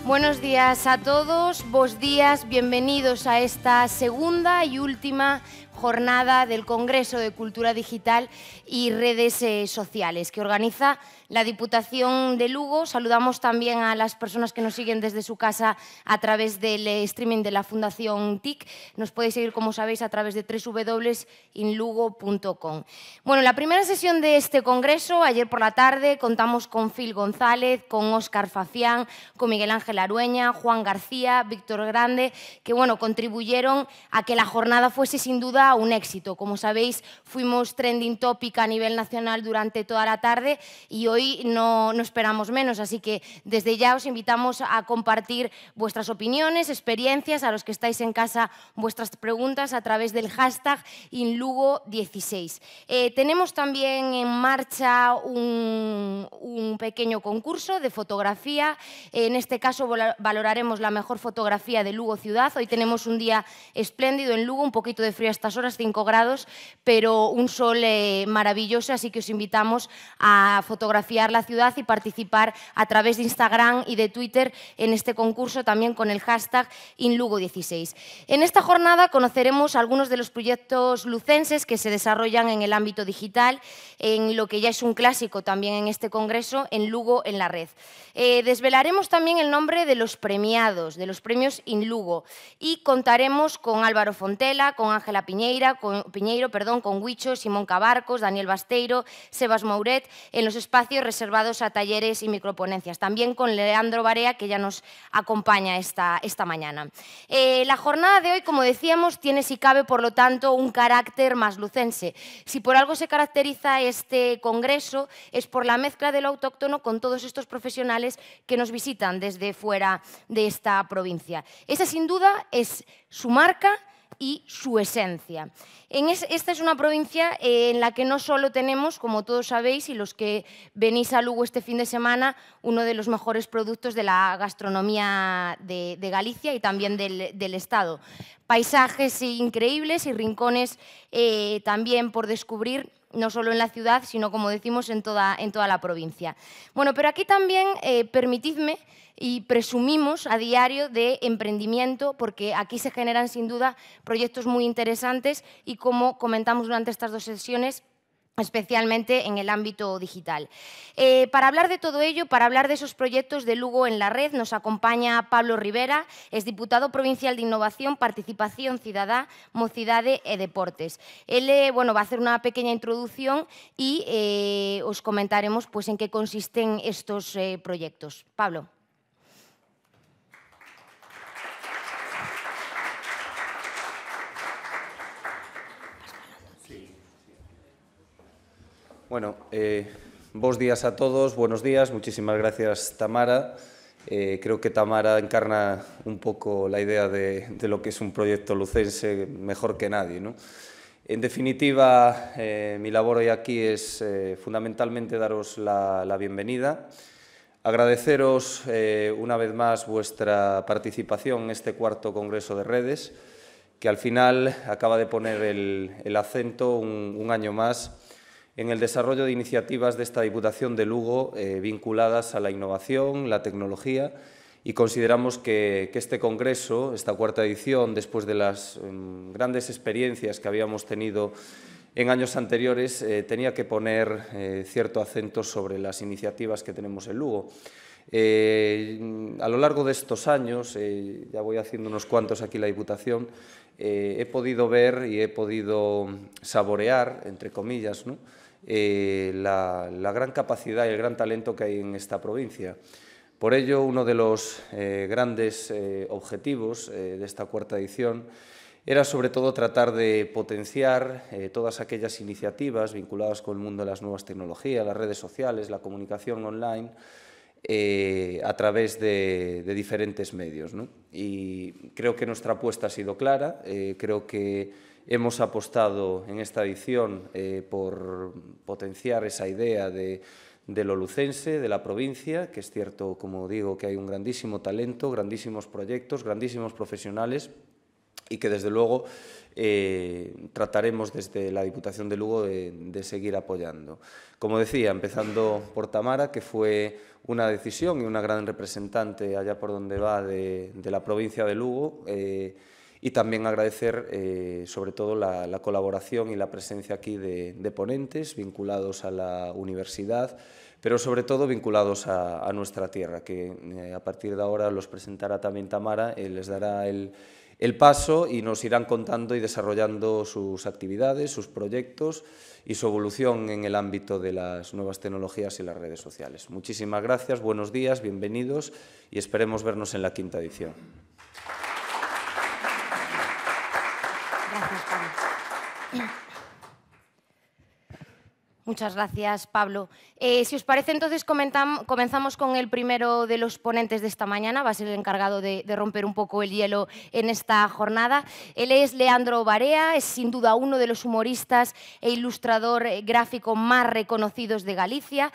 Buenos días a todos, bos días, bienvenidos a esta segunda y última jornada del Congreso de Cultura Digital y Redes Sociales que organiza la Diputación de Lugo. Saludamos también a las personas que nos siguen desde su casa a través del streaming de la Fundación TIC. Nos podéis seguir, como sabéis, a través de www.inlugo.com. Bueno, la primera sesión de este congreso, ayer por la tarde, contamos con Phil González, con Óscar Fafián, con Miguel Ángel Arueña, Juan García, Víctor Grande, que bueno, contribuyeron a que la jornada fuese sin duda un éxito. Como sabéis, fuimos trending topic a nivel nacional durante toda la tarde y hoy no esperamos menos, así que desde ya os invitamos a compartir vuestras opiniones, experiencias, a los que estáis en casa vuestras preguntas a través del hashtag InLugo16. Tenemos también en marcha un pequeño concurso de fotografía. En este caso valoraremos la mejor fotografía de Lugo ciudad. Hoy tenemos un día espléndido en Lugo, un poquito de frío a estas horas, 5 grados, pero un sol maravilloso, así que os invitamos a fotografiar la ciudad y participar a través de Instagram y de Twitter en este concurso, también con el hashtag InLugo16. En esta jornada conoceremos algunos de los proyectos lucenses que se desarrollan en el ámbito digital, en lo que ya es un clásico también en este congreso, en Lugo en la red. Desvelaremos también el nombre de los premiados, de los premios InLugo, y contaremos con Álvaro Fontela, con Ángela Piñeiro, con Huicho, Simón Cabarcos, Daniel Basteiro, Sebas Mouret, en los espacios reservados a talleres y microponencias. También con Leandro Barea, que ya nos acompaña esta mañana. La jornada de hoy, como decíamos, tiene, si cabe, por lo tanto, un carácter más lucense. Si por algo se caracteriza este congreso, es por la mezcla de lo autóctono con todos estos profesionales que nos visitan desde fuera de esta provincia. Esa, sin duda, es su marca y su esencia. Esta es una provincia en la que no solo tenemos, como todos sabéis, y los que venís a Lugo este fin de semana, uno de los mejores productos de la gastronomía de Galicia y también del Estado. Paisajes increíbles y rincones también por descubrir, no solo en la ciudad, sino, como decimos, en toda la provincia. Bueno, pero aquí también, permitidme, y presumimos a diario de emprendimiento, porque aquí se generan sin duda proyectos muy interesantes y, como comentamos durante estas dos sesiones, especialmente en el ámbito digital. Para hablar de todo ello, para hablar de esos proyectos de Lugo en la red, nos acompaña Pablo Rivera, es diputado provincial de Innovación, Participación Cidadá, Mocidade e Deportes. Él va a hacer una pequeña introducción y os comentaremos pues, en qué consisten estos proyectos. Pablo. Bueno, buenos días a todos, buenos días, muchísimas gracias Tamara. Creo que Tamara encarna un poco la idea de lo que es un proyecto lucense mejor que nadie, ¿no? En definitiva, mi labor hoy aquí es fundamentalmente daros la bienvenida, agradeceros una vez más vuestra participación en este cuarto Congreso de Redes, que al final acaba de poner el acento un año más en el desarrollo de iniciativas de esta Diputación de Lugo vinculadas a la innovación, la tecnología, y consideramos que este congreso, esta cuarta edición, después de las grandes experiencias que habíamos tenido en años anteriores, tenía que poner cierto acento sobre las iniciativas que tenemos en Lugo. A lo largo de estos años, ya voy haciendo unos cuantos aquí en la Diputación, he podido ver y he podido saborear, entre comillas, ¿no?, la gran capacidad y el gran talento que hay en esta provincia. Por ello, uno de los grandes objetivos de esta cuarta edición era sobre todo tratar de potenciar todas aquellas iniciativas vinculadas con el mundo de las nuevas tecnologías, las redes sociales, la comunicación online, a través de diferentes medios, ¿no? Y creo que nuestra apuesta ha sido clara, creo que hemos apostado en esta edición por potenciar esa idea de lo lucense, de la provincia, que es cierto, como digo, que hay un grandísimo talento, grandísimos proyectos, grandísimos profesionales, y que desde luego trataremos desde la Diputación de Lugo de seguir apoyando. Como decía, empezando por Tamara, que fue una decisión y una gran representante allá por donde va de la provincia de Lugo, y también agradecer sobre todo la colaboración y la presencia aquí de ponentes vinculados a la universidad, pero sobre todo vinculados a nuestra tierra, que a partir de ahora los presentará también Tamara, les dará el paso y nos irán contando y desarrollando sus actividades, sus proyectos y su evolución en el ámbito de las nuevas tecnologías y las redes sociales. Muchísimas gracias, buenos días, bienvenidos y esperemos vernos en la 5ª edición. Gracias, Pablo. Muchas gracias, Pablo. Si os parece, entonces comenzamos con el primero de los ponentes de esta mañana. Va a ser el encargado de romper un poco el hielo en esta jornada. Él es Leandro Barea, es sin duda uno de los humoristas e ilustrador gráfico más reconocidos de Galicia.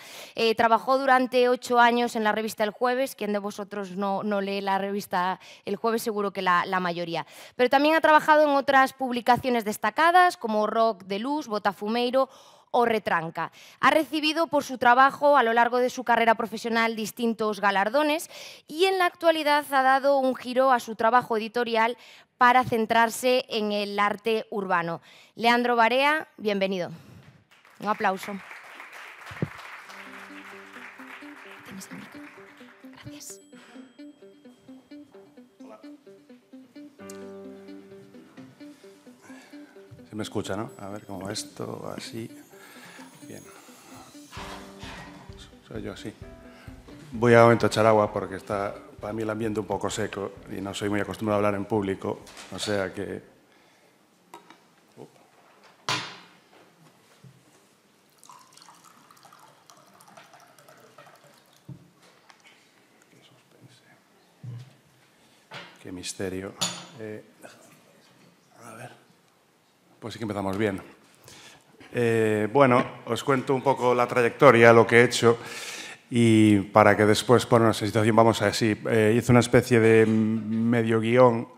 Trabajó durante 8 años en la revista El Jueves. ¿Quién de vosotros no lee la revista El Jueves? Seguro que la mayoría. Pero también ha trabajado en otras publicaciones destacadas como Rock de Luz, Botafumeiro o Retranca. Ha recibido por su trabajo a lo largo de su carrera profesional distintos galardones y en la actualidad ha dado un giro a su trabajo editorial para centrarse en el arte urbano. Leandro Barea, bienvenido. Un aplauso. ¿Tienes el micro? Gracias. Hola. Se me escucha, ¿no? A ver, como esto, así. Bien. Soy yo, sí. Voy a un momento a echar agua porque está para mí el ambiente un poco seco y no soy muy acostumbrado a hablar en público, o sea que... Qué misterio. A ver. Pues sí que empezamos bien. Bueno, os cuento un poco la trayectoria, lo que he hecho, y para que después ponernos en situación, vamos a decir, hice una especie de medio guión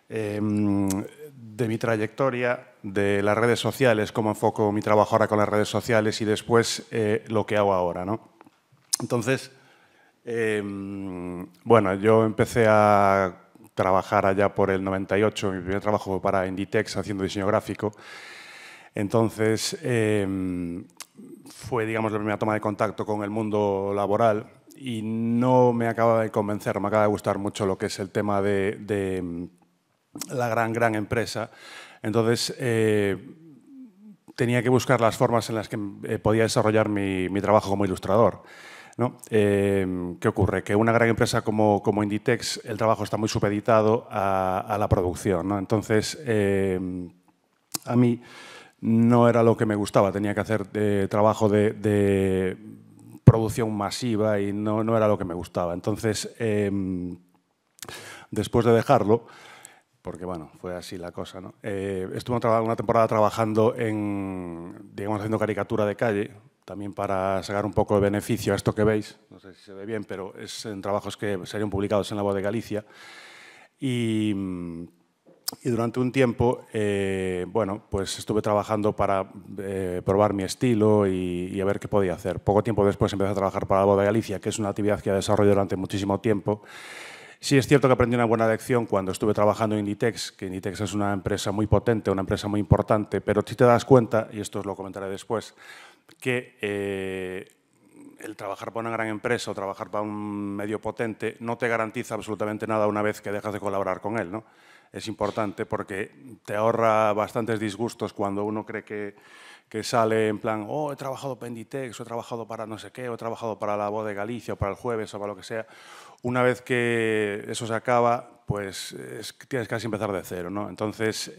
de mi trayectoria, de las redes sociales, cómo enfoco mi trabajo ahora con las redes sociales y después lo que hago ahora, ¿no? Entonces, bueno, yo empecé a trabajar allá por el 98, mi primer trabajo fue para Inditex haciendo diseño gráfico. Entonces, fue, digamos, la primera toma de contacto con el mundo laboral y no me acaba de convencer, me acaba de gustar mucho lo que es el tema de la gran empresa. Entonces, tenía que buscar las formas en las que podía desarrollar mi trabajo como ilustrador, ¿no? ¿Qué ocurre? Que una gran empresa como Inditex, el trabajo está muy supeditado a la producción, ¿no? Entonces, a mí no era lo que me gustaba, tenía que hacer trabajo de producción masiva y no era lo que me gustaba. Entonces, después de dejarlo, porque bueno, fue así la cosa, ¿no? Estuve una temporada trabajando digamos, haciendo caricatura de calle, también para sacar un poco de beneficio a esto que veis, no sé si se ve bien, pero es en trabajos que serían publicados en La Voz de Galicia. Y durante un tiempo, bueno, pues estuve trabajando para probar mi estilo y a ver qué podía hacer. Poco tiempo después empecé a trabajar para La Voz de Galicia, que es una actividad que he desarrollado durante muchísimo tiempo. Sí es cierto que aprendí una buena lección cuando estuve trabajando en Inditex, que Inditex es una empresa muy potente, una empresa muy importante, pero si te das cuenta, y esto os lo comentaré después, que el trabajar para una gran empresa o trabajar para un medio potente no te garantiza absolutamente nada una vez que dejas de colaborar con él, ¿no? Es importante porque te ahorra bastantes disgustos cuando uno cree que sale en plan, oh, he trabajado para Inditex, o he trabajado para no sé qué, o he trabajado para La Voz de Galicia, o para El Jueves, o para lo que sea. Una vez que eso se acaba, pues tienes que casi empezar de cero, ¿no? Entonces,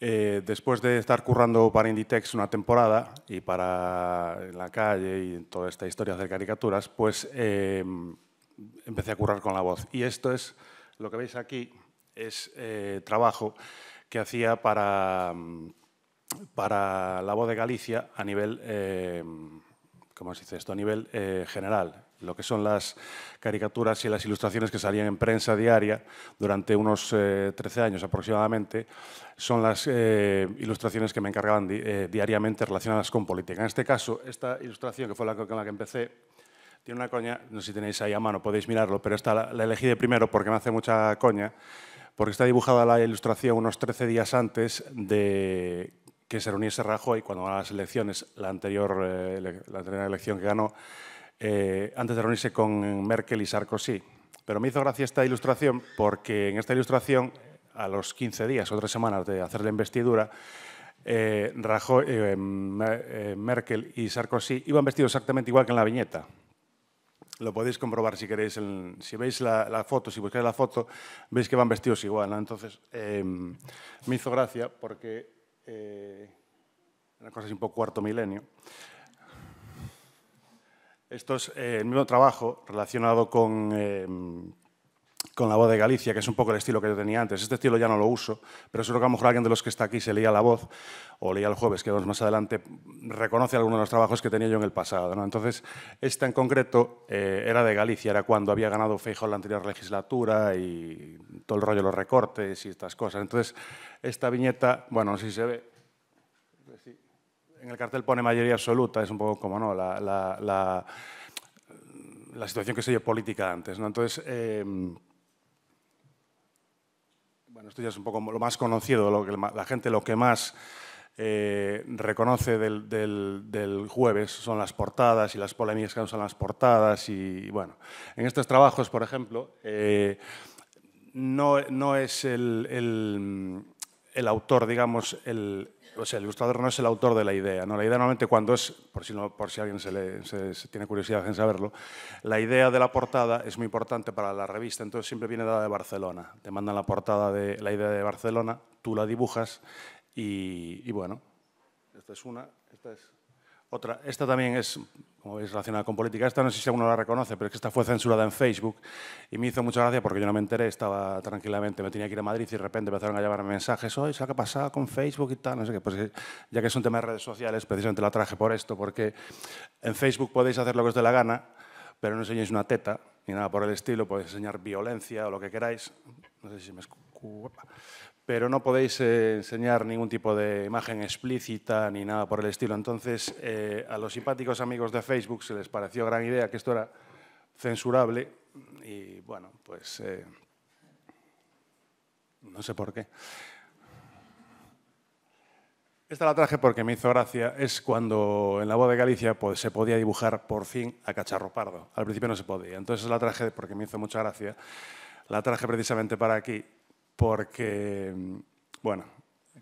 después de estar currando para Inditex una temporada y para En la Calle y toda esta historia de caricaturas, pues empecé a currar con La Voz. Y esto es, lo que veis aquí, es trabajo que hacía para La Voz de Galicia a nivel, ¿cómo se dice esto? A nivel general. lo que son las caricaturas y las ilustraciones que salían en prensa diaria durante unos 13 años aproximadamente, son las ilustraciones que me encargaban diariamente relacionadas con política. En este caso, esta ilustración, que fue con la que empecé, tiene una coña, no sé si tenéis ahí a mano, podéis mirarlo, pero esta la elegí de primero porque me hace mucha coña, porque está dibujada la ilustración unos 13 días antes de que se reuniese Rajoy, cuando ganó las elecciones, la anterior elección que ganó, antes de reunirse con Merkel y Sarkozy. Pero me hizo gracia esta ilustración porque en esta ilustración, a los 15 días o 3 semanas de hacer la investidura, Rajoy, Merkel y Sarkozy iban vestidos exactamente igual que en la viñeta. Lo podéis comprobar si queréis. Si veis la foto, si buscáis la foto, veis que van vestidos igual, ¿no? Entonces, me hizo gracia porque una cosa así un poco cuarto milenio. Esto es el mismo trabajo relacionado con La Voz de Galicia, que es un poco el estilo que yo tenía antes. Este estilo ya no lo uso, pero seguro que a lo mejor alguien de los que está aquí se leía La Voz o leía El Jueves, que vamos más adelante, reconoce algunos de los trabajos que tenía yo en el pasado, ¿no? Entonces, esta en concreto era de Galicia, era cuando había ganado Feijóo la anterior legislatura y todo el rollo de los recortes y estas cosas. Entonces, esta viñeta, bueno, no sé si se ve, en el cartel pone mayoría absoluta, es un poco como no, la situación que se dio política antes, ¿no? Entonces, bueno, esto ya es un poco lo más conocido, la gente lo que más reconoce del Jueves son las portadas y las polémicas que usan las portadas. Y bueno, en estos trabajos, por ejemplo, no es el autor, digamos, o sea, el ilustrador no es el autor de la idea, ¿no? La idea normalmente cuando es, por si alguien se tiene curiosidad en saberlo, la idea de la portada es muy importante para la revista, entonces siempre viene dada de Barcelona. Te mandan la portada de la idea de Barcelona, tú la dibujas y bueno, esta es una, esta es otra. Esta también es, como veis, relacionada con política. Esta no sé si alguno la reconoce, pero es que esta fue censurada en Facebook y me hizo mucha gracia porque yo no me enteré, estaba tranquilamente, me tenía que ir a Madrid y de repente empezaron a llevarme mensajes, oye, ¿sabes qué ha pasado con Facebook y tal? No sé qué. Pues ya que es un tema de redes sociales, precisamente la traje por esto, porque en Facebook podéis hacer lo que os dé la gana, pero no enseñéis una teta ni nada por el estilo, podéis enseñar violencia o lo que queráis. No sé si me escupa. Pero no podéis enseñar ningún tipo de imagen explícita ni nada por el estilo. Entonces, a los simpáticos amigos de Facebook se les pareció gran idea que esto era censurable y, bueno, pues no sé por qué. Esta la traje porque me hizo gracia. Es cuando en La Voz de Galicia pues, se podía dibujar por fin a Cacharro Pardo. Al principio no se podía. Entonces la traje porque me hizo mucha gracia. La traje precisamente para aquí. Porque, bueno,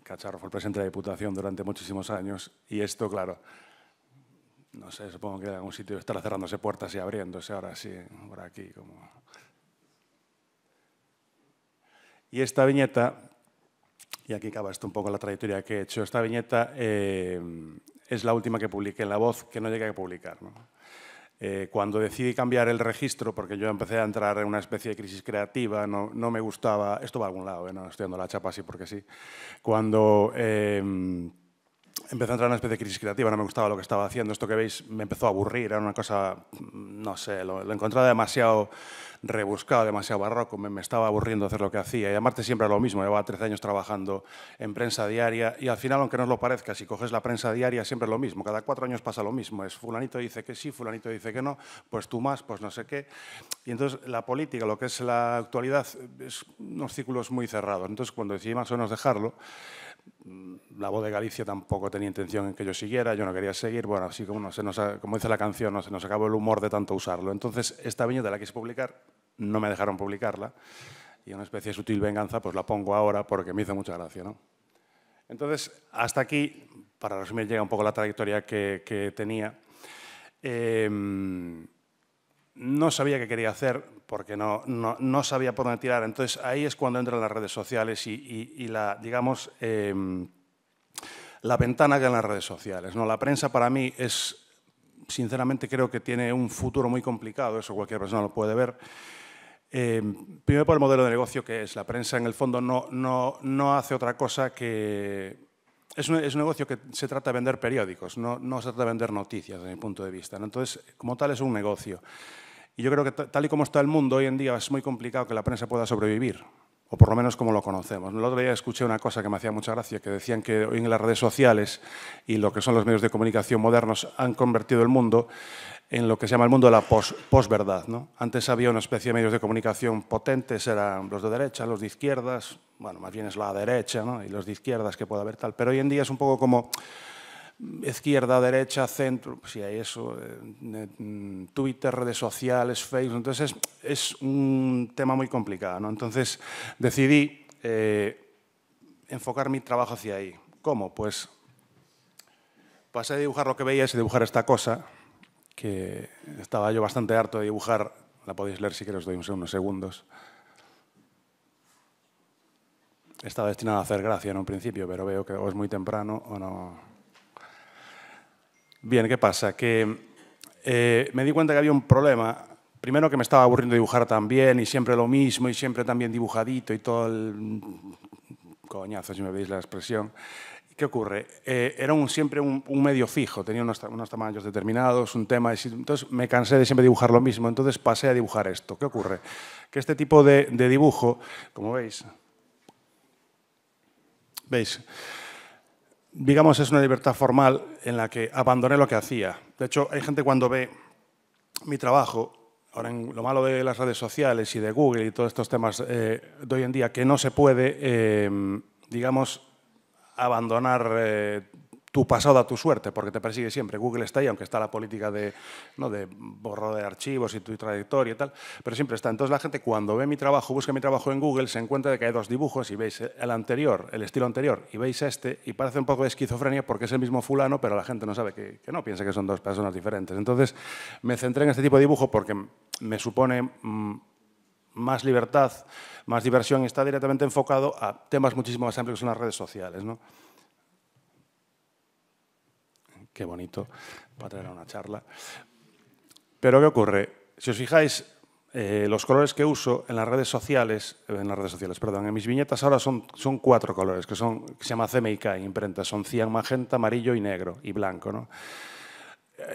Cacharro fue el presidente de la Diputación durante muchísimos años y esto, claro, no sé, supongo que en algún sitio estará cerrándose puertas y abriéndose ahora sí, por aquí. Y esta viñeta, y aquí acaba esto un poco la trayectoria que he hecho, esta viñeta es la última que publiqué en La Voz, que no llegué a publicar, ¿no? Cuando decidí cambiar el registro, porque yo empecé a entrar en una especie de crisis creativa, no me gustaba, esto va a algún lado, no estoy dando la chapa así porque sí, cuando empecé a entrar en una especie de crisis creativa, no me gustaba lo que estaba haciendo, esto que veis me empezó a aburrir, era una cosa, no sé, lo encontraba demasiado rebuscado, demasiado barroco, me estaba aburriendo hacer lo que hacía y además siempre lo mismo, llevaba 13 años trabajando en prensa diaria y al final, aunque no os lo parezca, si coges la prensa diaria siempre es lo mismo, cada 4 años pasa lo mismo, es fulanito dice que sí, fulanito dice que no, pues tú más, pues no sé qué. Y entonces la política, lo que es la actualidad, es unos círculos muy cerrados. Entonces cuando decidí más o menos dejarlo, La Voz de Galicia tampoco tenía intención en que yo siguiera, yo no quería seguir, bueno, así como, como dice la canción, no, se nos acabó el humor de tanto usarlo. Entonces, esta viñeta la quise publicar, no me dejaron publicarla, y una especie de sutil venganza, pues la pongo ahora porque me hizo mucha gracia, ¿no? Entonces, hasta aquí, para resumir, llega un poco la trayectoria que tenía. No sabía qué quería hacer porque no sabía por dónde tirar. Entonces, ahí es cuando entran las redes sociales y digamos, la ventana que hay en las redes sociales, ¿no? La prensa para mí es, sinceramente, creo que tiene un futuro muy complicado, eso cualquier persona lo puede ver. Primero por el modelo de negocio que es. La prensa, en el fondo, no hace otra cosa que... Es un negocio que se trata de vender periódicos, no se trata de vender noticias, desde mi punto de vista, ¿no? Entonces, como tal, es un negocio. Y yo creo que tal y como está el mundo hoy en día es muy complicado que la prensa pueda sobrevivir, o por lo menos como lo conocemos. El otro día escuché una cosa que me hacía mucha gracia, que decían que hoy en las redes sociales y lo que son los medios de comunicación modernos han convertido el mundo en lo que se llama el mundo de la posverdad, ¿no? Antes había una especie de medios de comunicación potentes, eran los de derecha, los de izquierdas, bueno, más bien es la derecha, ¿no? Y los de izquierdas que puede haber tal. Pero hoy en día es un poco como izquierda, derecha, centro, si hay eso, Twitter, redes sociales, Facebook, entonces es un tema muy complicado, ¿no? Entonces decidí enfocar mi trabajo hacia ahí. ¿Cómo? Pues pasé a dibujar lo que veías y dibujar esta cosa, que estaba yo bastante harto de dibujar, la podéis leer si queréis, os doy unos segundos. Estaba destinado a hacer gracia en un principio, pero veo que o es muy temprano o no. Bien, ¿qué pasa? Que me di cuenta que había un problema. Primero que me estaba aburriendo dibujar también y siempre lo mismo y siempre también dibujadito y todo el coñazo, si me veis la expresión. ¿Qué ocurre? Era siempre un medio fijo, tenía unos tamaños determinados, un tema, entonces me cansé de siempre dibujar lo mismo, entonces pasé a dibujar esto. ¿Qué ocurre? Que este tipo de dibujo, como veis, digamos, es una libertad formal en la que abandoné lo que hacía. De hecho, hay gente cuando ve mi trabajo, ahora lo malo de las redes sociales y de Google y todos estos temas de hoy en día, que no se puede, digamos, abandonar tu pasado a tu suerte, porque te persigue siempre. Google está ahí, aunque está la política de borro de archivos y tu trayectoria y tal, pero siempre está. Entonces la gente cuando ve mi trabajo, busca mi trabajo en Google, se encuentra de que hay dos dibujos y veis el anterior, el estilo anterior, y veis este, y parece un poco de esquizofrenia porque es el mismo fulano, pero la gente no sabe que no, piensa que son dos personas diferentes. Entonces me centré en este tipo de dibujo porque me supone más libertad, más diversión y está directamente enfocado a temas muchísimo más amplios que son las redes sociales, ¿no? Qué bonito para traer a una charla. Pero ¿qué ocurre? Si os fijáis, los colores que uso en las redes sociales, en mis viñetas ahora son 4 colores, que se llama CMYK en imprenta, son cian, magenta, amarillo y negro, y blanco, ¿no?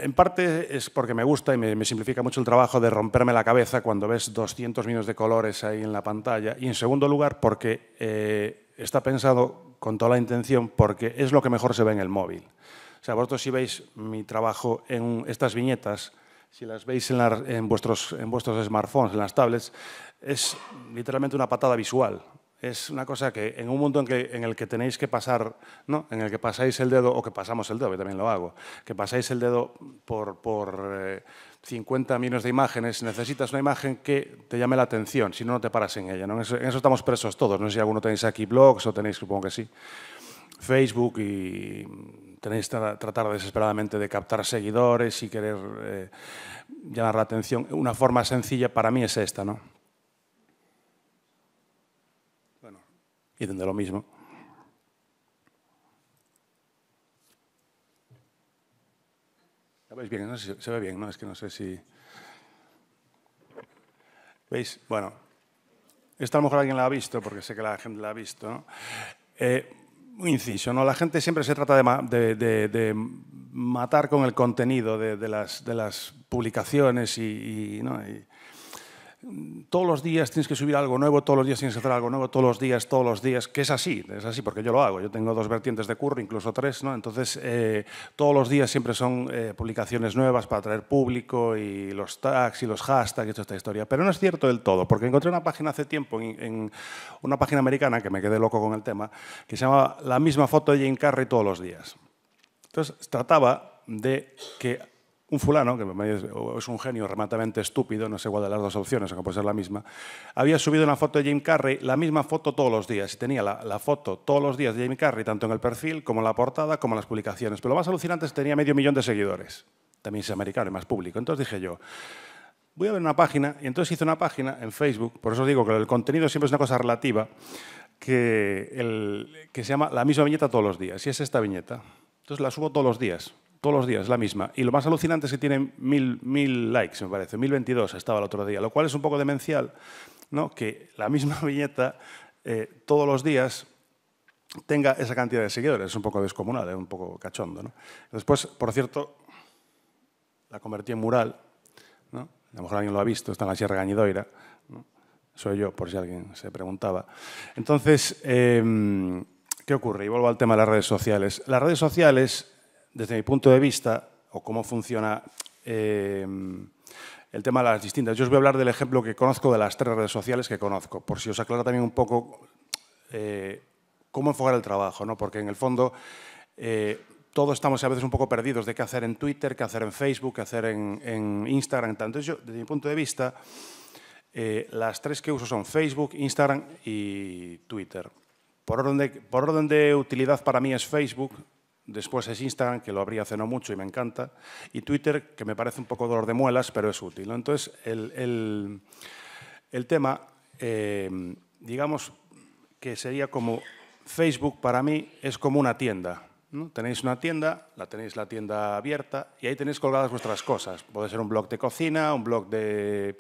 En parte es porque me gusta y me simplifica mucho el trabajo de romperme la cabeza cuando ves 200 millones de colores ahí en la pantalla. Y en segundo lugar, porque está pensado con toda la intención, porque es lo que mejor se ve en el móvil. O sea, vosotros si veis mi trabajo en estas viñetas, si las veis en vuestros smartphones, en las tablets, es literalmente una patada visual. Es una cosa que en un mundo en el que tenéis que pasar, ¿no? En el que pasáis el dedo, o que pasamos el dedo, que también lo hago, que pasáis el dedo por 50 millones de imágenes, necesitas una imagen que te llame la atención, si no, no te paras en ella, ¿no? En eso estamos presos todos. No sé si alguno tenéis aquí blogs o tenéis, supongo que sí, Facebook y tenéis que tratar desesperadamente de captar seguidores y querer llamar la atención. Una forma sencilla para mí es esta, ¿no? Bueno, y de lo mismo. ¿La veis bien? No sé si se ve bien, ¿no? Es que no sé si... ¿Veis? Bueno, esta a lo mejor alguien la ha visto, porque sé que la gente la ha visto, ¿no? Un inciso, ¿no? La gente siempre se trata de matar con el contenido de las publicaciones ¿no? Y todos los días tienes que subir algo nuevo, todos los días tienes que hacer algo nuevo, todos los días, que es así porque yo lo hago. Yo tengo 2 vertientes de curro, incluso 3, ¿no? Entonces, todos los días siempre son publicaciones nuevas para atraer público y los tags y los hashtags y toda esta historia. Pero no es cierto del todo, porque encontré una página hace tiempo, en una página americana, que me quedé loco con el tema, que se llama La misma foto de Jim Carrey todos los días. Entonces, trataba de que un fulano, que es un genio remotamente estúpido, no sé cuál de las 2 opciones, aunque puede ser la misma, había subido una foto de Jim Carrey, la misma foto todos los días, y tenía la foto todos los días de Jim Carrey, tanto en el perfil, como en la portada, como en las publicaciones. Pero lo más alucinante es que tenía 500.000 de seguidores. También es americano y más público. Entonces dije yo, voy a ver una página, y entonces hice una página en Facebook, por eso digo que el contenido siempre es una cosa relativa, que se llama La misma viñeta todos los días, y es esta viñeta. Entonces la subo todos los días, la misma. Y lo más alucinante es que tiene 1000 likes, me parece, 1022 estaba el otro día, lo cual es un poco demencial, ¿no? Que la misma viñeta todos los días tenga esa cantidad de seguidores. Es un poco descomunal, es un poco cachondo, ¿no? Después, por cierto, la convertí en mural, ¿no? a lo mejor alguien lo ha visto, está en la Sierra Gañidoira, ¿no? Soy yo, por si alguien se preguntaba. Entonces, ¿qué ocurre? Y vuelvo al tema de las redes sociales. Las redes sociales, desde mi punto de vista, o cómo funciona el tema de las distintas. Yo os voy a hablar del ejemplo que conozco de las 3 redes sociales que conozco, por si os aclara también un poco cómo enfocar el trabajo, ¿no? Porque en el fondo todos estamos a veces un poco perdidos de qué hacer en Twitter, qué hacer en Facebook, qué hacer en Instagram. Entonces yo, desde mi punto de vista, las 3 que uso son Facebook, Instagram y Twitter. Por orden de utilidad para mí es Facebook. Después es Instagram, que lo abrí hace no mucho y me encanta, y Twitter, que me parece un poco dolor de muelas, pero es útil, ¿no? Entonces, el tema, digamos que sería como Facebook para mí es como una tienda, ¿no? Tenéis una tienda, tenéis la tienda abierta y ahí tenéis colgadas vuestras cosas. Puede ser un blog de cocina, un blog de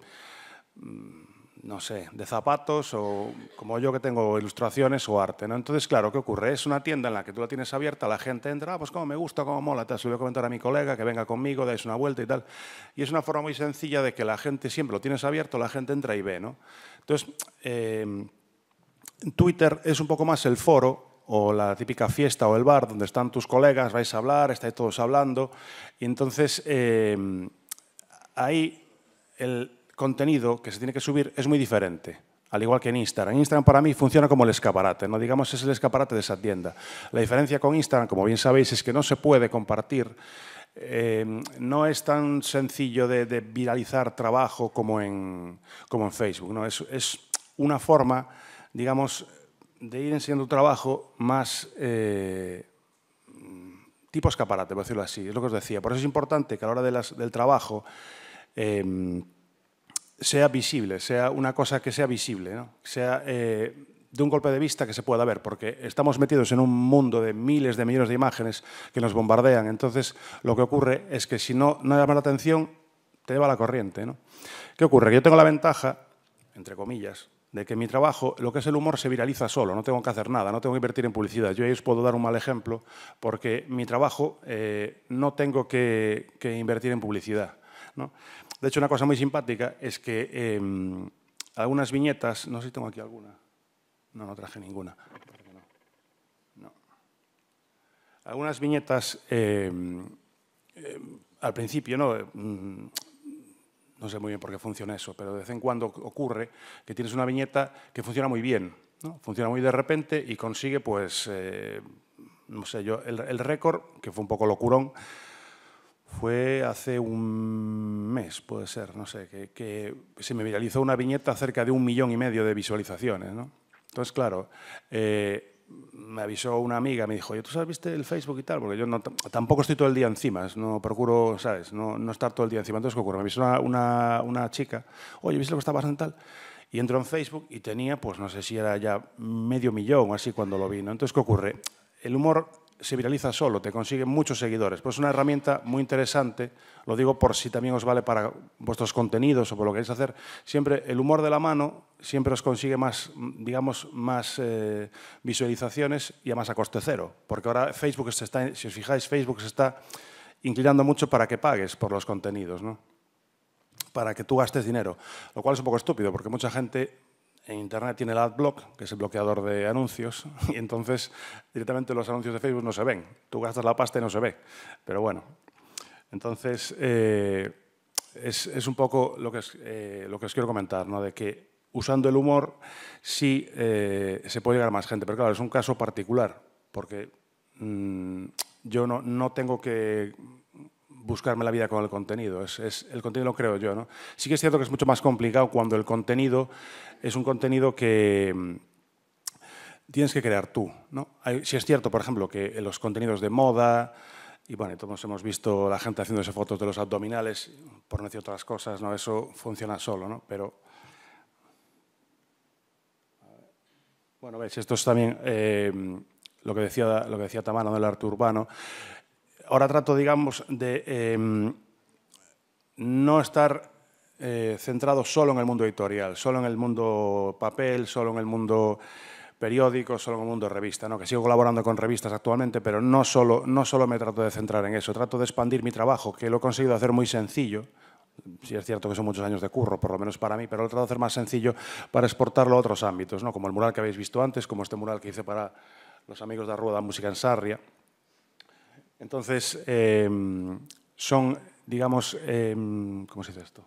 no sé, de zapatos o como yo que tengo ilustraciones o arte, ¿no? Entonces, claro, ¿qué ocurre? Es una tienda en la que tú la tienes abierta, la gente entra, pues cómo me gusta, cómo mola, te lo voy a comentar a mi colega, que venga conmigo, dais una vuelta y tal. Y es una forma muy sencilla de que la gente, siempre lo tienes abierto, la gente entra y ve, ¿no? Entonces, Twitter es un poco más el foro o la típica fiesta o el bar donde están tus colegas, vais a hablar, estáis todos hablando, y entonces ahí el contenido que se tiene que subir es muy diferente, al igual que en Instagram. Instagram para mí funciona como el escaparate, ¿no? Digamos, es el escaparate de esa tienda. La diferencia con Instagram, como bien sabéis, es que no se puede compartir, no es tan sencillo de viralizar trabajo como en Facebook, ¿no? Es una forma, digamos, de ir enseñando tu trabajo más tipo escaparate, por decirlo así, es lo que os decía. Por eso es importante que a la hora del trabajo sea visible, sea una cosa que sea visible, ¿no? Sea de un golpe de vista que se pueda ver, porque estamos metidos en un mundo de miles de millones de imágenes que nos bombardean. Entonces, lo que ocurre es que si no llama la atención, te lleva la corriente, ¿no? ¿Qué ocurre? Que yo tengo la ventaja, entre comillas, de que mi trabajo, lo que es el humor, se viraliza solo, no tengo que hacer nada, no tengo que invertir en publicidad. Yo ahí os puedo dar un mal ejemplo, porque mi trabajo no tengo que invertir en publicidad, ¿no? De hecho, una cosa muy simpática es que algunas viñetas, no sé si tengo aquí alguna, no traje ninguna. No. Algunas viñetas, al principio, no sé muy bien por qué funciona eso, pero de vez en cuando ocurre que tienes una viñeta que funciona muy bien, ¿no? Funciona muy de repente y consigue, pues, no sé yo, el récord, que fue un poco locurón, fue hace un mes, puede ser, no sé, que se me viralizó una viñeta cerca de 1,5 millones de visualizaciones, ¿no? Entonces, claro, me avisó una amiga, me dijo, oye, ¿tú sabes, viste el Facebook y tal? Porque yo tampoco estoy todo el día encima, no procuro, ¿sabes? No estar todo el día encima. Entonces, ¿qué ocurre? Me avisó una chica, oye, ¿viste lo que está pasando y tal? Y entro en Facebook y tenía, pues no sé si era ya 500,000 o así cuando lo vi, ¿no? Entonces, ¿qué ocurre? El humor se viraliza solo, te consigue muchos seguidores. Pues es una herramienta muy interesante, lo digo por si también os vale para vuestros contenidos o por lo que queréis hacer. Siempre el humor de la mano siempre os consigue más, digamos, más visualizaciones y además a coste cero. Porque ahora Facebook si os fijáis, Facebook se está inclinando mucho para que pagues por los contenidos, ¿no? Para que tú gastes dinero, lo cual es un poco estúpido porque mucha gente en Internet tiene el AdBlock, que es el bloqueador de anuncios, y entonces directamente los anuncios de Facebook no se ven. Tú gastas la pasta y no se ve. Pero bueno, entonces es un poco lo que os quiero comentar, ¿no? De que usando el humor sí se puede llegar a más gente. Pero claro, es un caso particular, porque yo no tengo que buscarme la vida con el contenido. El contenido lo creo yo, ¿no? Sí que es cierto que es mucho más complicado cuando el contenido es un contenido que tienes que crear tú, ¿no? Sí es cierto, por ejemplo, que en los contenidos de moda, y bueno, todos hemos visto la gente haciéndose fotos de los abdominales, por no decir otras cosas, ¿no? Eso funciona solo, ¿no? Pero bueno, veis, esto es también lo que decía Tamara, ¿no? Del arte urbano. Ahora trato, digamos, de no estar centrado solo en el mundo editorial, solo en el mundo papel, solo en el mundo periódico, solo en el mundo revista, ¿no? Que sigo colaborando con revistas actualmente, pero no solo me trato de centrar en eso, trato de expandir mi trabajo, que lo he conseguido hacer muy sencillo, Sí es cierto que son muchos años de curro, por lo menos para mí, pero lo he tratado de hacer más sencillo para exportarlo a otros ámbitos, ¿no? Como el mural que habéis visto antes, como este mural que hice para los amigos de Rúa da Música en Sarria. Entonces, son, digamos, ¿cómo se dice esto?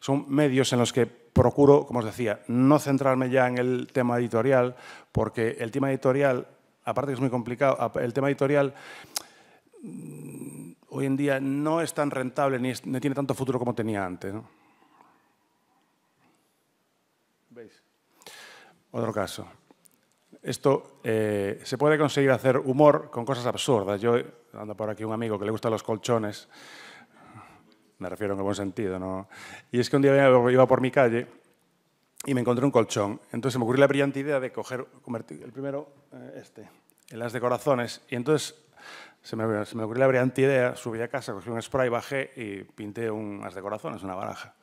Son medios en los que procuro, como os decía, no centrarme ya en el tema editorial, porque el tema editorial, aparte que es muy complicado, el tema editorial hoy en día no es tan rentable ni tiene tanto futuro como tenía antes, ¿no? ¿Veis? Otro caso. Esto se puede conseguir hacer humor con cosas absurdas. Yo ando por aquí un amigo que le gustan los colchones, me refiero en el buen sentido, ¿no? Y es que un día iba por mi calle y me encontré un colchón. Entonces me ocurrió la brillante idea de convertir el primero, en las de corazones. Y entonces se me ocurrió la brillante idea, subí a casa, cogí un spray, bajé y pinté un as de corazones, una baraja.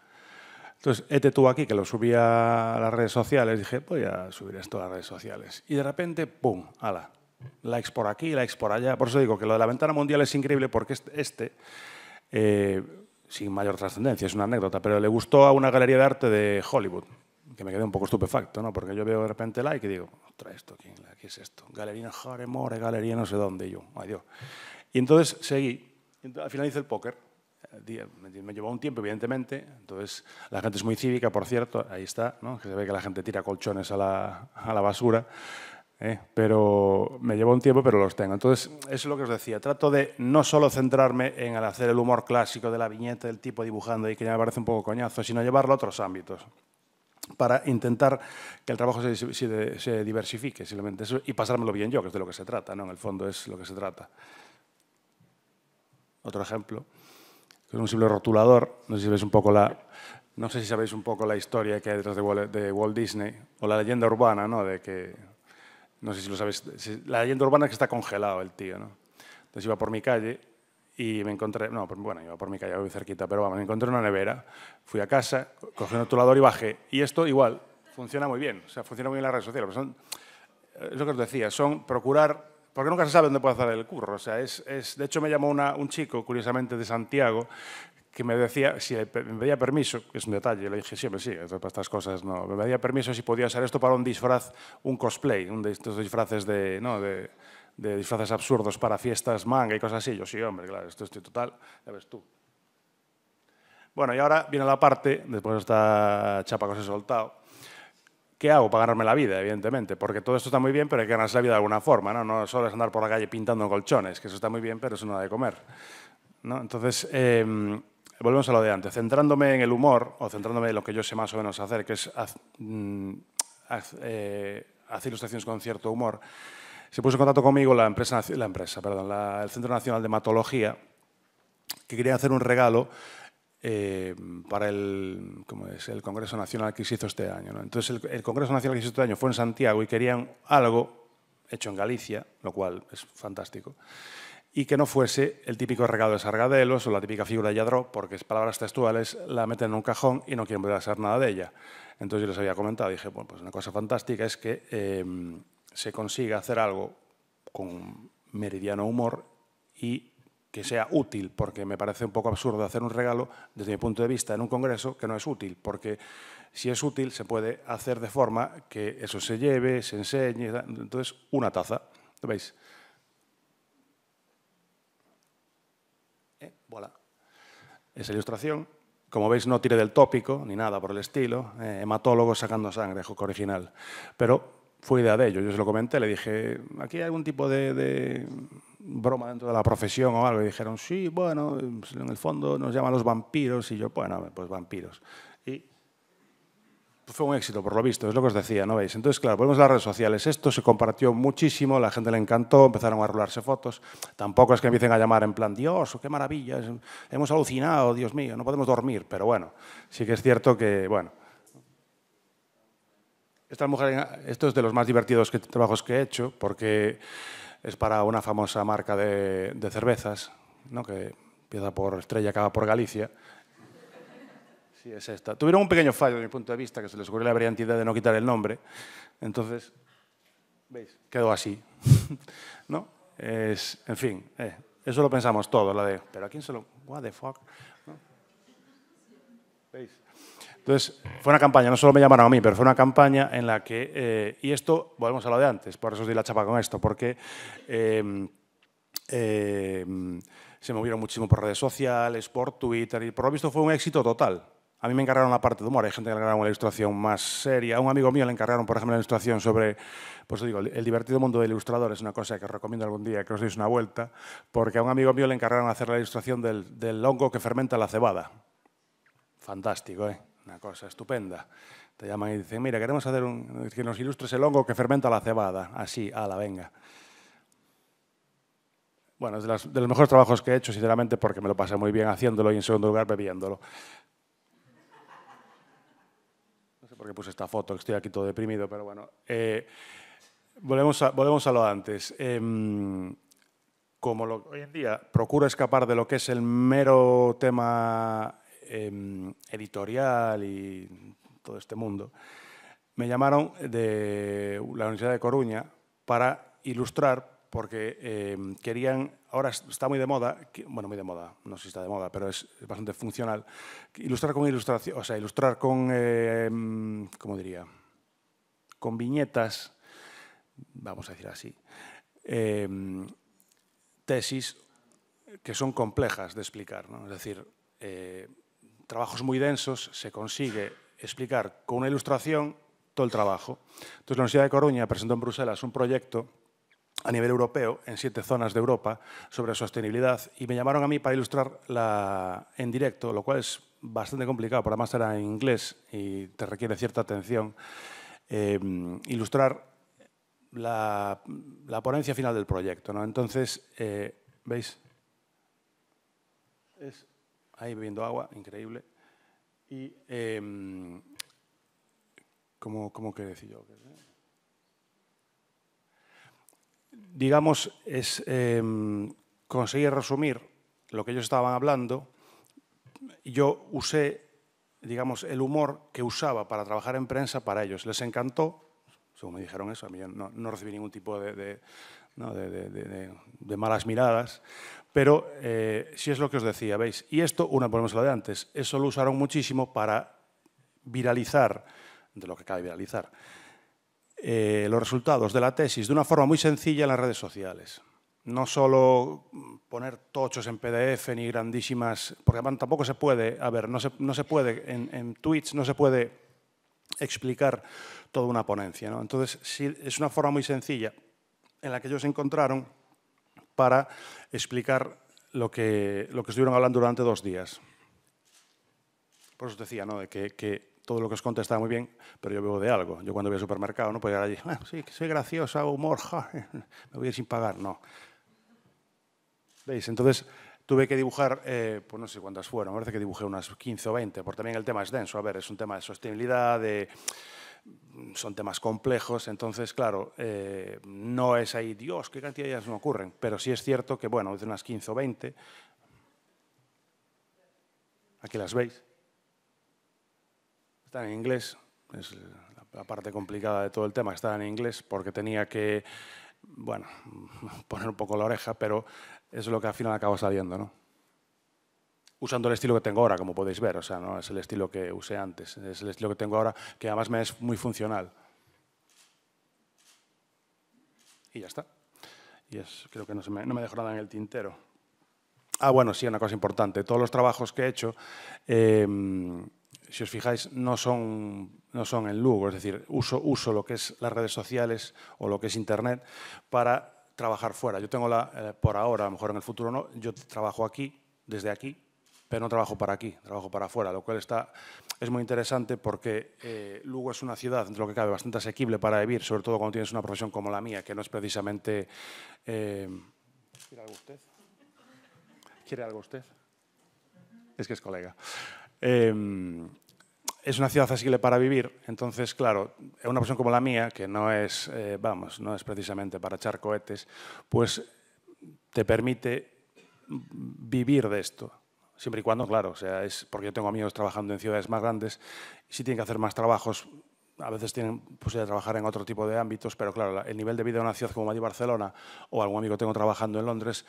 Entonces, tú aquí, que lo subí a las redes sociales, dije, voy a subir esto a las redes sociales. Y de repente, ¡pum!, ¡hala! Likes por aquí, likes por allá. Por eso digo que lo de la ventana mundial es increíble porque sin mayor trascendencia, es una anécdota, pero le gustó a una galería de arte de Hollywood, que me quedé un poco estupefacto, ¿no? Porque yo veo de repente like y digo, ostras, ¿esto qué es esto? Galería Jaremore, galería no sé dónde, y yo, ay Dios. Y entonces seguí, al final hice el póker. Me llevó un tiempo, evidentemente. Entonces, la gente es muy cívica, por cierto, ahí está, ¿no? Que se ve que la gente tira colchones a la basura. Pero me llevó un tiempo, pero los tengo. Entonces, eso es lo que os decía. Trato de no solo centrarme en hacer el humor clásico de la viñeta del tipo dibujando y que ya me parece un poco coñazo, sino llevarlo a otros ámbitos para intentar que el trabajo se diversifique, simplemente eso, y pasármelo bien yo, que es de lo que se trata, ¿no? En el fondo es lo que se trata. Otro ejemplo, que es un simple rotulador. No sé si sabéis un poco la historia que hay detrás de Walt Disney, o la leyenda urbana, ¿no? No sé si lo sabéis. La leyenda urbana es que está congelado el tío, ¿no? Entonces iba por mi calle y me encontré... No, bueno, iba por mi calle, muy cerquita, pero vamos, me encontré una nevera. Fui a casa, cogí un rotulador y bajé. Y esto igual funciona muy bien. O sea, funciona muy bien en las redes sociales. Es lo que os decía, son procurar... Porque nunca se sabe dónde puede hacer el curro. O sea, de hecho, me llamó un chico, curiosamente, de Santiago, que me decía, si me pedía permiso, que es un detalle, le dije, siempre sí, para estas cosas no, me pedía permiso si podía usar esto para un disfraz, un cosplay, de estos disfraces de disfraces absurdos para fiestas manga y cosas así. Yo, sí, hombre, claro, esto estoy total, ya ves tú. Bueno, y ahora viene la parte, después de esta chapa que os he soltado, ¿qué hago para ganarme la vida, evidentemente? Porque todo esto está muy bien, pero hay que ganarse la vida de alguna forma, ¿no? No solo es andar por la calle pintando colchones, que eso está muy bien, pero eso no da de comer, ¿no? Entonces, volvemos a lo de antes. Centrándome en el humor, o centrándome en lo que yo sé más o menos hacer, que es hacer ilustraciones con cierto humor, se puso en contacto conmigo el Centro Nacional de Hematología, que quería hacer un regalo para el Congreso Nacional que se hizo este año, ¿no? Entonces, el Congreso Nacional que se hizo este año fue en Santiago y querían algo hecho en Galicia, lo cual es fantástico, y que no fuese el típico regalo de Sargadelos o la típica figura de Lladró, porque palabras textuales la meten en un cajón y no quieren volver a saber nada de ella. Entonces yo les había comentado, dije, bueno, pues una cosa fantástica es que se consiga hacer algo con meridiano humor y que sea útil, porque me parece un poco absurdo hacer un regalo, desde mi punto de vista, en un congreso que no es útil, porque si es útil se puede hacer de forma que eso se lleve, se enseñe. Entonces, una taza, ¿lo veis? Voilà. Esa ilustración, como veis, no tiré del tópico, ni nada por el estilo, hematólogo sacando sangre, original, pero fue idea de ellos. Yo se lo comenté, le dije, ¿aquí hay algún tipo de broma dentro de la profesión o algo? Y dijeron, sí, bueno, en el fondo nos llaman los vampiros. Y yo, bueno, pues vampiros. Y fue un éxito, por lo visto, es lo que os decía, ¿no veis? Entonces, claro, volvemos a las redes sociales. Esto se compartió muchísimo, la gente le encantó, empezaron a rolarse fotos. Tampoco es que empiecen a llamar en plan, Dios, qué maravilla, hemos alucinado, Dios mío, no podemos dormir. Pero bueno, sí que es cierto que, bueno, esta mujer, esto es de los más divertidos trabajos que he hecho, porque es para una famosa marca de cervezas, ¿no? Que empieza por Estrella, acaba por Galicia. Sí, es esta. Tuvieron un pequeño fallo, desde mi punto de vista, que se les ocurrió la brillante idea de no quitar el nombre. Entonces, ¿veis? Quedó así. ¿No? En fin, eso lo pensamos todos, la de, pero ¿a quién se lo...? What the fuck? ¿No? ¿Veis? Entonces, fue una campaña, no solo me llamaron a mí, pero fue una campaña en la que, y esto, volvemos a lo de antes, por eso os di la chapa con esto, porque se movieron muchísimo por redes sociales, por Twitter, y por lo visto fue un éxito total. A mí me encargaron la parte de humor, hay gente que le encargaron una ilustración más seria. A un amigo mío le encargaron, por ejemplo, una ilustración sobre, pues digo, el divertido mundo del ilustrador. Es una cosa que os recomiendo algún día que os deis una vuelta, porque a un amigo mío le encargaron hacer la ilustración del hongo que fermenta la cebada. Fantástico, ¿eh? Una cosa estupenda. Te llaman y dicen, mira, queremos hacer que nos ilustres el hongo que fermenta la cebada. Así, ala, venga. Bueno, es de los mejores trabajos que he hecho, sinceramente, porque me lo pasé muy bien haciéndolo y, en segundo lugar, bebiéndolo. No sé por qué puse esta foto, que estoy aquí todo deprimido, pero bueno. Volvemos a lo antes. Como hoy en día procuro escapar de lo que es el mero tema editorial y todo este mundo, me llamaron de la Universidad de Coruña para ilustrar, porque querían, ahora está muy de moda, bueno, muy de moda, no sé si está de moda, pero es bastante funcional, ilustrar con ilustración, o sea, ilustrar con, ¿cómo diría?, con viñetas, vamos a decir así, tesis que son complejas de explicar, ¿no? Es decir, trabajos muy densos se consigue explicar con una ilustración todo el trabajo. Entonces, la Universidad de Coruña presentó en Bruselas un proyecto a nivel europeo, en 7 zonas de Europa, sobre sostenibilidad, y me llamaron a mí para ilustrar en directo, lo cual es bastante complicado, porque además era en inglés y te requiere cierta atención, ilustrar la ponencia final del proyecto, ¿no? Entonces, ¿veis? Ahí bebiendo agua, increíble. Y, ¿cómo que decía yo? Digamos, es conseguir resumir lo que ellos estaban hablando. Yo usé, digamos, el humor que usaba para trabajar en prensa para ellos. Les encantó, según me dijeron eso, a mí no recibí ningún tipo de malas miradas, pero sí es lo que os decía, ¿veis? Y esto, volvemos a lo de antes, eso lo usaron muchísimo para viralizar, de lo que cabe viralizar, los resultados de la tesis de una forma muy sencilla en las redes sociales. No solo poner tochos en PDF ni grandísimas, porque tampoco se puede, no se puede, en tweets no se puede explicar toda una ponencia, ¿no? Entonces, sí, es una forma muy sencilla en la que ellos encontraron para explicar lo que estuvieron hablando durante 2 días. Por eso os decía, ¿no?, de que todo lo que os conté está muy bien, pero yo bebo de algo. Yo cuando voy al supermercado no puedo llegar allí, sí, que soy gracioso, hago humor, me voy a ir sin pagar. No. ¿Veis? Entonces tuve que dibujar, pues no sé cuántas fueron, me parece que dibujé unas 15 o 20, porque también el tema es denso. A ver, es un tema de sostenibilidad, son temas complejos, entonces, claro, no es ahí, Dios, qué cantidad de ideas me ocurren, pero sí es cierto que, bueno, de unas 15 o 20, aquí las veis, están en inglés, es la parte complicada de todo el tema, están en inglés porque tenía que, bueno, poner un poco la oreja, pero es lo que al final acabo saliendo, ¿no? Usando el estilo que tengo ahora, como podéis ver, o sea, no es el estilo que usé antes, es el estilo que tengo ahora, que además me es muy funcional. Y ya está. Y creo que no me dejo nada en el tintero. Ah, bueno, sí, una cosa importante. Todos los trabajos que he hecho, si os fijáis, no son en Lugo, es decir, uso lo que es las redes sociales o lo que es Internet para trabajar fuera. Yo tengo por ahora, a lo mejor en el futuro no, yo trabajo aquí, desde aquí, pero no trabajo para aquí, trabajo para afuera, lo cual es muy interesante porque Lugo es una ciudad, dentro de lo que cabe, bastante asequible para vivir, sobre todo cuando tienes una profesión como la mía, que no es precisamente... ¿Quiere algo usted? ¿Quiere algo usted? Es que es colega. Es una ciudad asequible para vivir, entonces, claro, una profesión como la mía, que no es, no es precisamente para echar cohetes, pues te permite vivir de esto. Siempre y cuando, claro, o sea, es porque yo tengo amigos trabajando en ciudades más grandes y sí tienen que hacer más trabajos, a veces tienen posibilidad de trabajar en otro tipo de ámbitos, pero claro, el nivel de vida de una ciudad como Madrid, Barcelona o algún amigo que tengo trabajando en Londres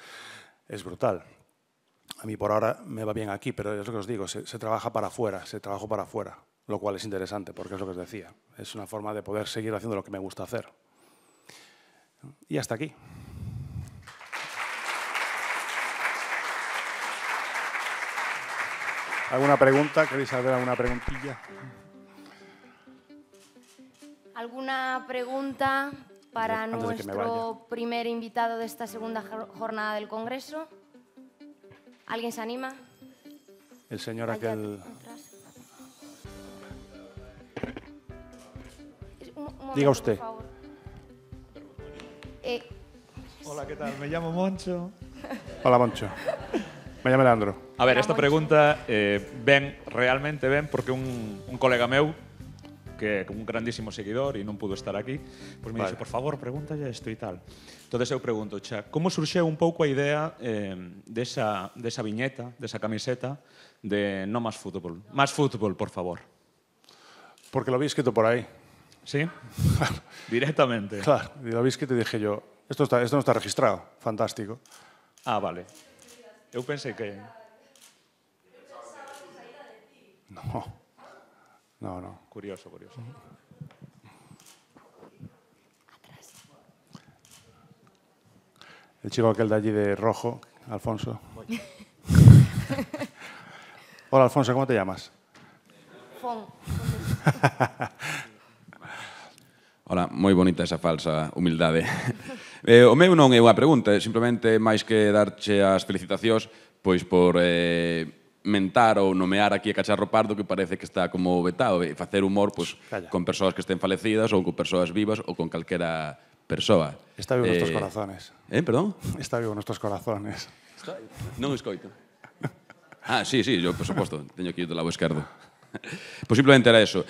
es brutal. A mí por ahora me va bien aquí, pero es lo que os digo, se trabaja para afuera, se trabaja para afuera, lo cual es interesante, porque es lo que os decía. Es una forma de poder seguir haciendo lo que me gusta hacer. Y hasta aquí. ¿Alguna pregunta? ¿Queréis saber alguna preguntilla? ¿Alguna pregunta para Antes de que me nuestro primer invitado de esta segunda jornada del Congreso? ¿Alguien se anima? El señor Allá aquel... atrás. Un momento, Diga usted. por favor. Hola, ¿qué tal? Me llamo Moncho. Hola, Moncho. Me llamo Leandro. A ver, Hola, esta Moncho. pregunta ven, realmente ven, porque un colega meu, que é un grandísimo seguidor e non pudo estar aquí, pois me Vale. dixe, por favor, pregúntalle isto e tal. Entonces eu pregunto, xa, como surxeu un pouco a idea desa viñeta, desa camiseta de no más fútbol? Más fútbol, por favor. Porque lo vi escrito por ahí. ¿Sí? Directamente. Claro, y lo vi escrito y dije yo, esto no está registrado. Fantástico. Ah, vale. Eu pensei que... No. Curioso, curioso. El chico aquel de allí de rojo, Alfonso. Hola, Alfonso, ¿cómo te llamas? Fon. Hola, moi bonita esa falsa humildade. O meu non é unha pregunta, simplemente máis que darche as felicitacións pois por mentar ou nomear aquí a Cacharro Pardo, que parece que está como vetado, e facer humor pois, Calla. con persoas que estén falecidas ou con persoas vivas ou con calquera persoa. Está vivo en nuestros corazones. Perdón? Está vivo en nuestros corazones. Non escoito. Ah, sí, yo, por suposto, teño aquí do lado esquerdo. Pois simplemente era eso.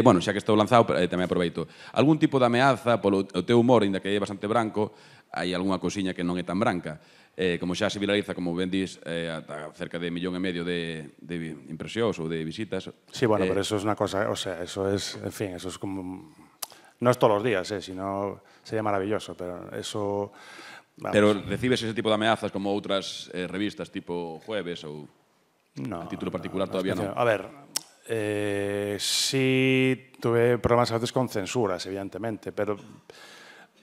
Bueno, xa que estou lanzado, tamén aproveito. Algún tipo de ameaza polo teu humor, ainda que é bastante branco, hai algunha cosiña que non é tan branca. Como xa se viraliza, como ben dis, ata cerca de 1,5 millón de impresións ou de visitas. Sí, bueno, pero eso es una cosa, o sea, eso es, en fin, eso es como... No es todos los días, si no sería maravilloso, pero eso... Vamos. Pero recibes ese tipo de ameazas como outras revistas tipo Jueves ou No, a título particular todavía non? A ver, sí tuve problemas a veces con censuras, evidentemente, pero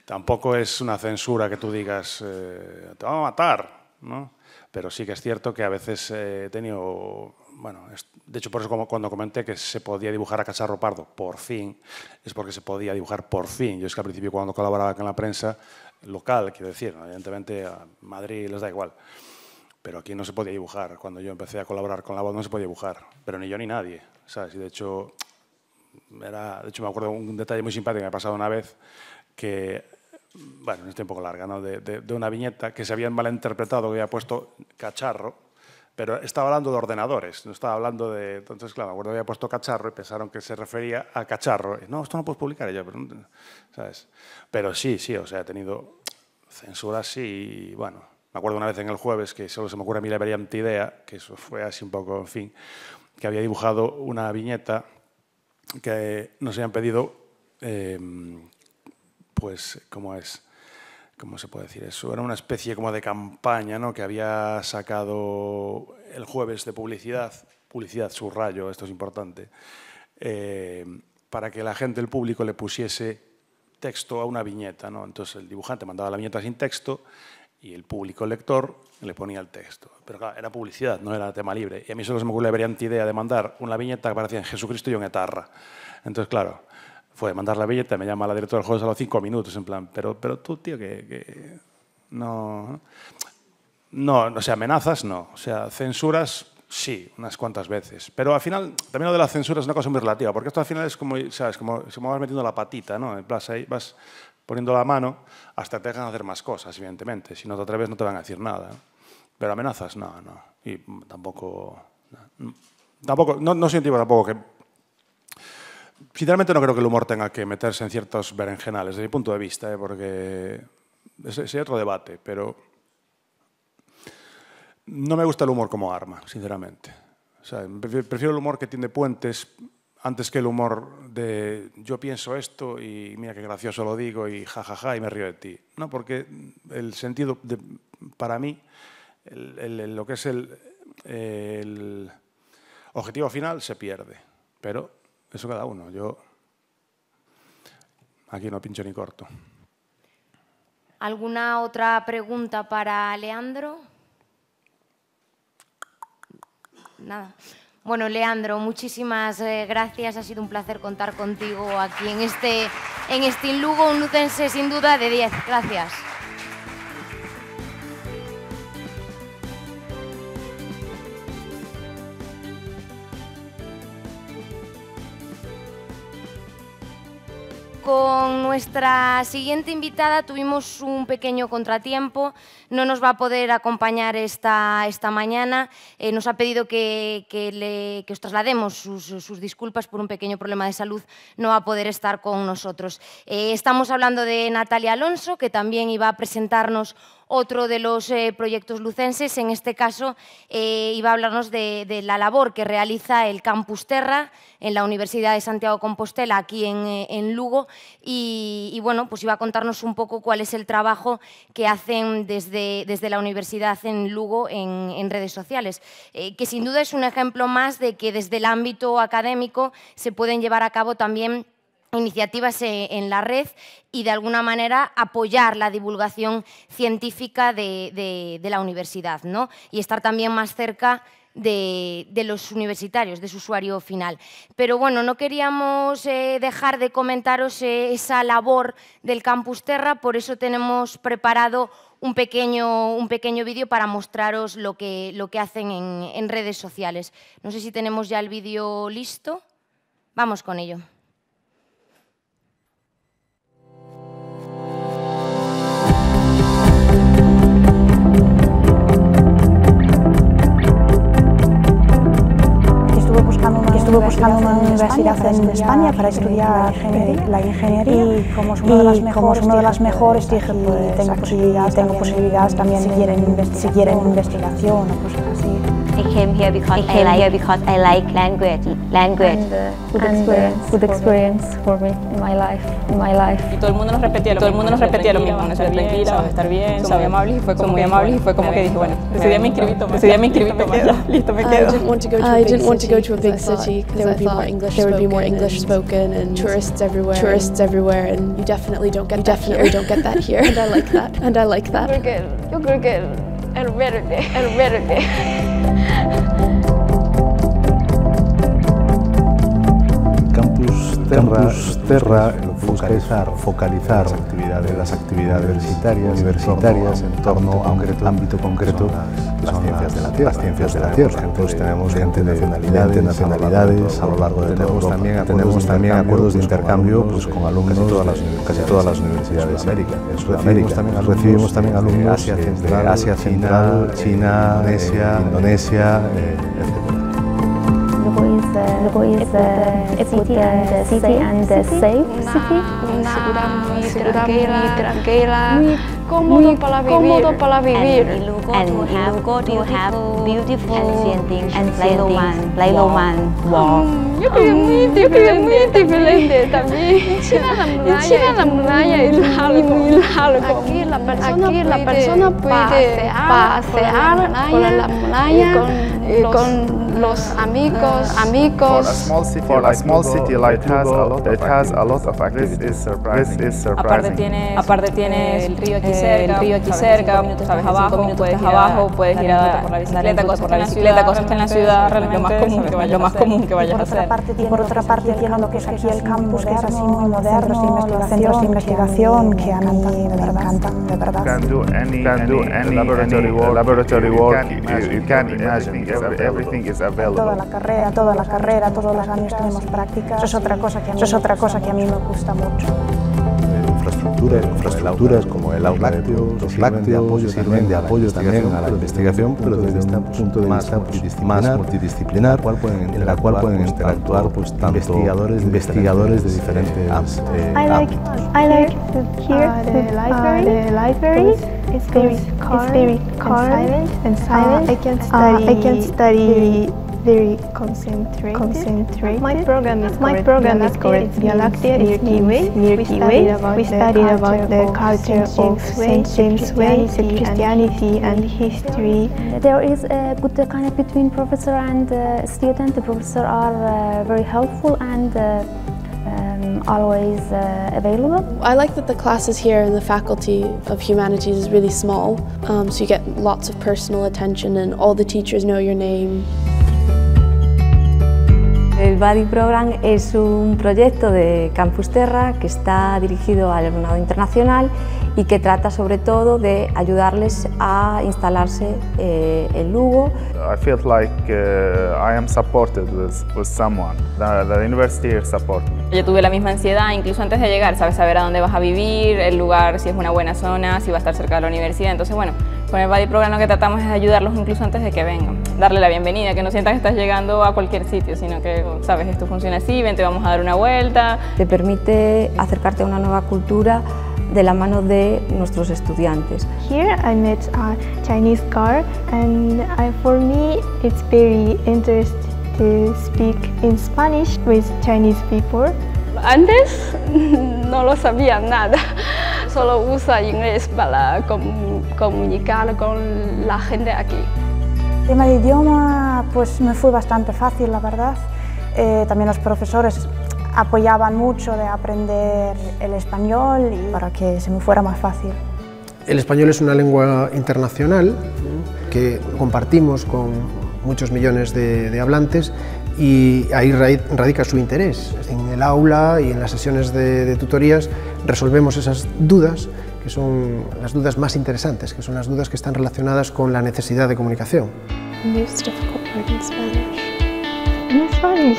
tampoco es una censura que tú digas te vamos a matar, ¿no? Pero sí que es cierto que a veces he tenido... Bueno, de hecho, por eso cuando comenté que se podía dibujar a Cacharro Pardo, por fin, es porque se podía dibujar por fin. Yo es que al principio cuando colaboraba con la prensa local, quiero decir, ¿no? Evidentemente a Madrid les da igual, pero aquí no se podía dibujar. Cuando yo empecé a colaborar con La Voz no se podía dibujar, pero ni yo ni nadie, ¿sabes? Y de hecho me acuerdo de un detalle muy simpático que me ha pasado una vez, que, bueno, es un poco larga, ¿no? De una viñeta que se habían malinterpretado, que había puesto cacharro, pero estaba hablando de ordenadores, no estaba hablando de... Entonces, claro, me acuerdo que había puesto cacharro y pensaron que se refería a cacharro. Y, no, esto no puedes publicar. Y yo, pero, ¿sabes? Pero sí, o sea, he tenido censuras, sí, y bueno. Me acuerdo una vez en el Jueves, que solo se me ocurre a mí la brillante idea, que eso fue así un poco, en fin, que había dibujado una viñeta que nos habían pedido, pues, ¿cómo se puede decir eso? Era una especie como de campaña, ¿no? Que había sacado el Jueves de publicidad, subrayo, esto es importante, para que la gente, el público, le pusiese texto a una viñeta, ¿no? Entonces el dibujante mandaba la viñeta sin texto y el público, el lector, le ponía el texto. Pero claro, era publicidad, no era tema libre. Y a mí solo se me ocurrió la brillante idea de mandar una viñeta que parecía en Jesucristo y en etarra. Entonces, claro, fue mandar la viñeta, me llama la directora del Jueves a los 5 minutos, en plan, pero tú, tío, que no... No, o sea, amenazas no. O sea, censuras sí, unas cuantas veces. Pero al final, también lo de la censura es una cosa muy relativa, porque esto al final es como, ¿sabes? Como vas metiendo la patita, ¿no? En plan, ahí vas poniendo la mano hasta que te dejan hacer más cosas, evidentemente. Si no te atreves no te van a decir nada, ¿no? Pero amenazas, no. Y tampoco no siento tampoco que... Sinceramente no creo que el humor tenga que meterse en ciertos berenjenales, desde mi punto de vista, porque ese es otro debate, pero no me gusta el humor como arma, sinceramente. O sea, prefiero el humor que tiene puentes antes que el humor de yo pienso esto y mira qué gracioso lo digo y jajaja y me río de ti. No, porque el sentido, para mí, lo que es el objetivo final se pierde, pero eso cada uno. Yo aquí no pincho ni corto. ¿Alguna otra pregunta para Leandro? Nada. Bueno, Leandro, muchísimas gracias. Ha sido un placer contar contigo aquí en este In Lugo, un lucense sin duda de 10. Gracias. Con nuestra siguiente invitada tuvimos un pequeño contratiempo, no nos va a poder acompañar esta mañana, nos ha pedido que os traslademos sus disculpas por un pequeño problema de salud, no va a poder estar con nosotros. Estamos hablando de Natalia Alonso, que también iba a presentarnos otro de los proyectos lucenses, en este caso iba a hablarnos de la labor que realiza el Campus Terra en la Universidad de Santiago de Compostela, aquí en Lugo, y bueno, pues iba a contarnos un poco cuál es el trabajo que hacen desde la universidad en Lugo en redes sociales, que sin duda es un ejemplo más de que desde el ámbito académico se pueden llevar a cabo también iniciativas en la red y de alguna manera apoyar la divulgación científica de la universidad, ¿no? Y estar también más cerca de los universitarios, de su usuario final. Pero bueno, no queríamos dejar de comentaros esa labor del Campus Terra, por eso tenemos preparado un pequeño vídeo para mostraros lo que hacen en redes sociales. No sé si tenemos ya el vídeo listo. Vamos con ello. Estuve buscando una universidad en España para estudiar la ingeniería y como es una de las mejores dije, pues tengo posibilidades también si quieren investigación o cosas así. I came here because I like language and good experience for me in my life. Y todo el mundo nos repetía lo mismo, no ser tranquila, estar bien, son muy amables y fue como que dije, bueno, ese día me inscribí, listo, me quedo. I didn't want to go to a big city because there would be more English spoken and tourists everywhere, and you definitely don't get that here. And I like that. Yo creo que el verde. Campus Terra, focalizar las actividades universitarias en torno a un ámbito concreto, las ciencias de la Tierra. Entonces tenemos 20 nacionalidades a lo largo de toda Europa. Tenemos también acuerdos de intercambio pues, con alumnos de casi todas las universidades de América. Recibimos también alumnos de Asia Central, China, Indonesia, etc. Lugo is a city and a safe city. Muy tranquila, muy cómodo para vivir. And in Lugo you have beautiful and Playloman Walk. Yo creo muy diferente también. China la muralla es largo. Aquí la persona puede pasear por la muralla con los amigos. For a small city like it has a lot of activities. This is surprising. Aparte tienes el río aquí cerca, sabes, 5 minutos abajo, puedes ir a dar bicicleta, cosas que en la ciudad realmente lo más común que vayas a hacer. Por otra parte tiene lo que es aquí el campus, que es así muy moderno, los centros de investigación que a mí me encantan, de verdad. Can do any laboratory work you can imagine. Everything is available. Toda la carrera, todos los años tenemos prácticas. Eso es otra cosa que a mí me gusta mucho. Infraestructuras como el aula de los lácteos sirven de apoyo también a la investigación, pero desde un punto de vista más multidisciplinar, en la cual pueden interactuar pues, investigadores de diferentes ámbitos. I like the library. It's very calm and silent. I can study very concentrated. My program is called Via Láctea. It's Milky Way. We studied about the culture of St. James Way, Christianity and history. There is a good kind between professor and student. The professors are very helpful and always available. I like that the classes here and the faculty of humanities is really small, so you get lots of personal attention and all the teachers know your name. El Buddy Program es un proyecto de Campus Terra que está dirigido al alumnado internacional y que trata sobre todo de ayudarles a instalarse en Lugo. I feel like I am supported with someone. The university supports me. Yo tuve la misma ansiedad, incluso antes de llegar, sabes saber a dónde vas a vivir, el lugar, si es una buena zona, si va a estar cerca de la universidad. Entonces, bueno, con el Buddy Program lo que tratamos es ayudarlos incluso antes de que vengan, darle la bienvenida, que no sientan que estás llegando a cualquier sitio, sino que, sabes, esto funciona así, ven, te vamos a dar una vuelta. Te permite acercarte a una nueva cultura de la mano de nuestros estudiantes. Here I met a Chinese girl and for me it's very interesting to speak in Spanish with Chinese people. Antes no lo sabía nada, solo usa inglés para comunicar con la gente aquí. El tema de idioma pues me fue bastante fácil, la verdad. También los profesores apoyaban mucho de aprender el español y para que se me fuera más fácil. El español es una lengua internacional que compartimos con muchos millones de hablantes y ahí radica su interés. En el aula y en las sesiones de tutorías resolvemos esas dudas que son las dudas más interesantes, que son las dudas que están relacionadas con la necesidad de comunicación. Most difficult word in Spanish. In Spanish,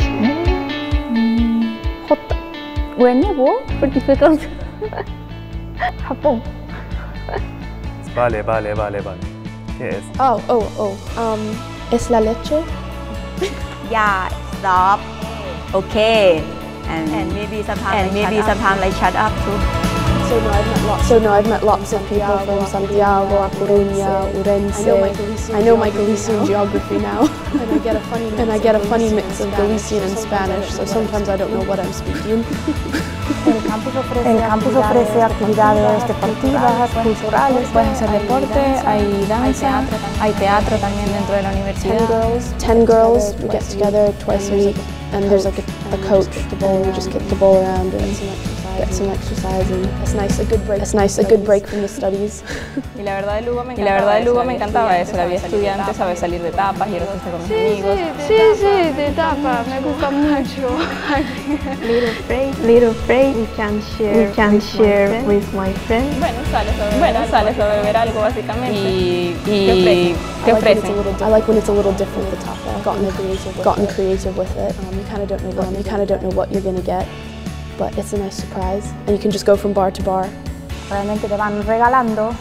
Huevo, pretty difficult. Japón. Vale. ¿Qué es? ¿Es la leche? Yeah, stop. Okay. And maybe sometimes they shut up too. So no, I've met lots of people from Santiago, A Coruña, Ourense. I know my Galician geography now. And I get a funny mix of Galician and Spanish, so sometimes I don't know what I'm speaking. El campus ofrece actividades deportivas, culturales. Puedes hacer deporte, hay danza, hay teatro también dentro de la universidad. 10 girls, we get together twice a week, and there's like a coach, and we just kick the ball around and get some exercise, and it's nice, a good break from the studies. Y la verdad de Lugo me encantaba eso, la vida estudiante, sabes, salir de tapas, ir a fiesta con mis amigos. Sí, de tapas, me gusta mucho. Little break, we can share with my friends. Bueno, sales a beber algo básicamente. Y ¿qué ofrecen? I like when it's a little different the tapa. Gotten creative with it. You kind of don't know what you're going to get. But it's a nice surprise, and you can just go from bar to bar. Realmente te van regalando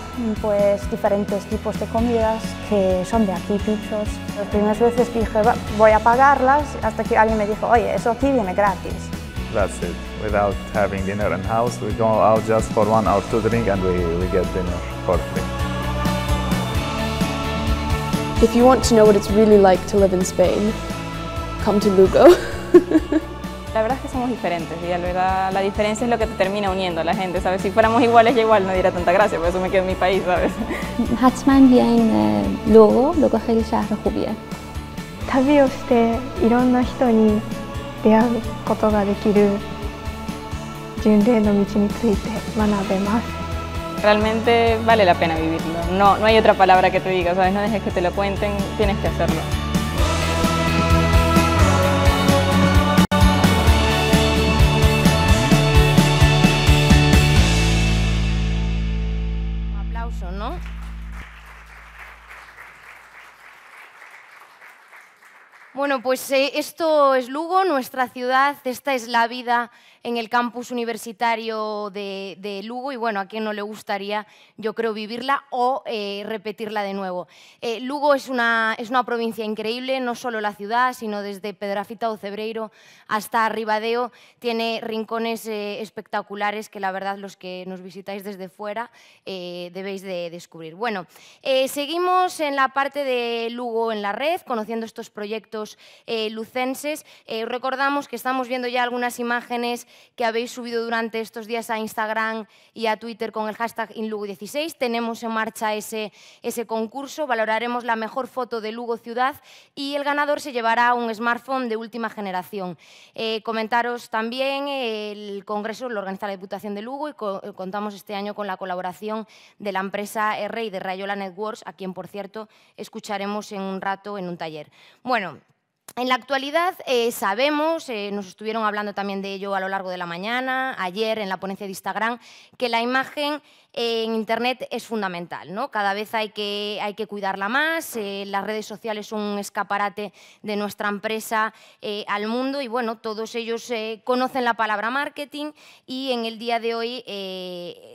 pues diferentes tipos de comidas que son de aquí, pichos. Las primeras veces dije, voy a pagarlas, hasta que alguien me dijo, oye, eso aquí viene gratis. That's it. Without having dinner in house, we go out just for 1 hour tutoring and we get dinner for free. If you want to know what it's really like to live in Spain, come to Lugo. La verdad es que somos diferentes y la diferencia es lo que te termina uniendo a la gente, ¿sabes? Si fuéramos iguales, ya igual no diera tanta gracia, por eso me quedo en mi país, ¿sabes? حتما بیاین لوگو خیلی شهر خوبیه. 旅をしていろんな人に出会うことができる巡礼の道について学べます。 Realmente vale la pena vivirlo, no hay otra palabra que te diga, ¿sabes? No dejes que te lo cuenten, tienes que hacerlo. ¿No? Bueno, pues esto es Lugo, nuestra ciudad, esta es la vida en el campus universitario de Lugo y bueno, a quien no le gustaría, yo creo, vivirla o repetirla de nuevo. Lugo es una provincia increíble, no solo la ciudad, sino desde Pedrafita o Cebreiro hasta Ribadeo, tiene rincones espectaculares que la verdad los que nos visitáis desde fuera debéis de descubrir. Bueno, seguimos en la parte de Lugo en la red, conociendo estos proyectos proyectos lucenses. Recordamos que estamos viendo ya algunas imágenes que habéis subido durante estos días a Instagram y a Twitter con el hashtag InLugo16. Tenemos en marcha ese concurso, valoraremos la mejor foto de Lugo Ciudad y el ganador se llevará un smartphone de última generación. Comentaros también, el congreso lo organiza la Diputación de Lugo y contamos este año con la colaboración de la empresa R y de Rayola Networks, a quien, por cierto, escucharemos en un rato en un taller. Bueno, en la actualidad sabemos, nos estuvieron hablando también de ello a lo largo de la mañana, ayer en la ponencia de Instagram, que la imagen en Internet es fundamental, ¿no? Cada vez hay que cuidarla más, las redes sociales son un escaparate de nuestra empresa al mundo y bueno, todos ellos conocen la palabra marketing y en el día de hoy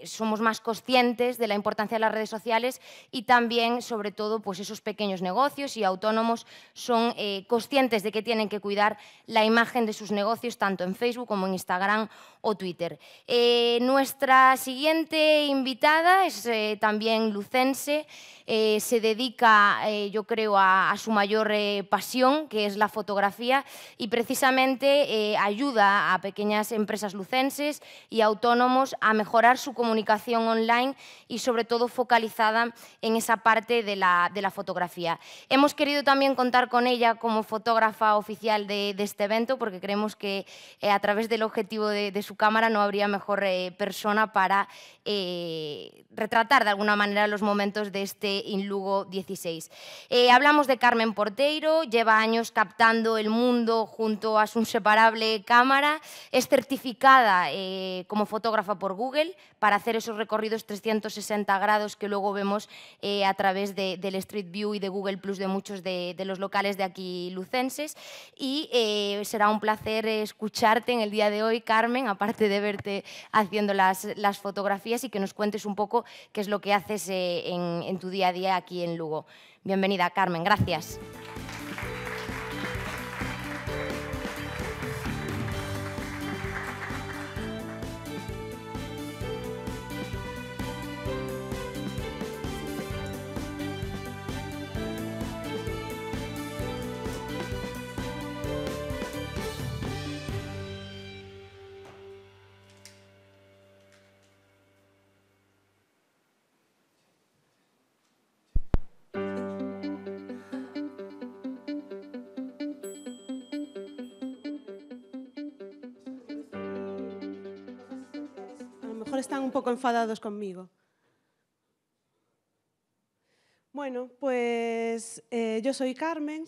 somos más conscientes de la importancia de las redes sociales y también, sobre todo, pues esos pequeños negocios y autónomos son conscientes de que tienen que cuidar la imagen de sus negocios tanto en Facebook como en Instagram o Twitter. Nuestra siguiente invitada es también lucense, se dedica, yo creo, a su mayor pasión, que es la fotografía, y precisamente ayuda a pequeñas empresas lucenses y autónomos a mejorar su comunicación online y, sobre todo, focalizada en esa parte de la fotografía. Hemos querido también contar con ella como fotógrafa oficial de este evento, porque creemos que a través del objetivo de su cámara no habría mejor persona para retratar de alguna manera los momentos de este InLugo 16. Hablamos de Carmen Porteiro, lleva años captando el mundo junto a su inseparable cámara, es certificada como fotógrafa por Google para hacer esos recorridos 360 grados que luego vemos a través del Street View y de Google Plus de muchos de los locales de aquí lucenses y será un placer escucharte en el día de hoy, Carmen, aparte de verte haciendo las fotografías y que nos cuentes un poco qué es lo que haces en tu día a día aquí en Lugo. Bienvenida, Carmen, gracias. Están un poco enfadados conmigo. Bueno, pues yo soy Carmen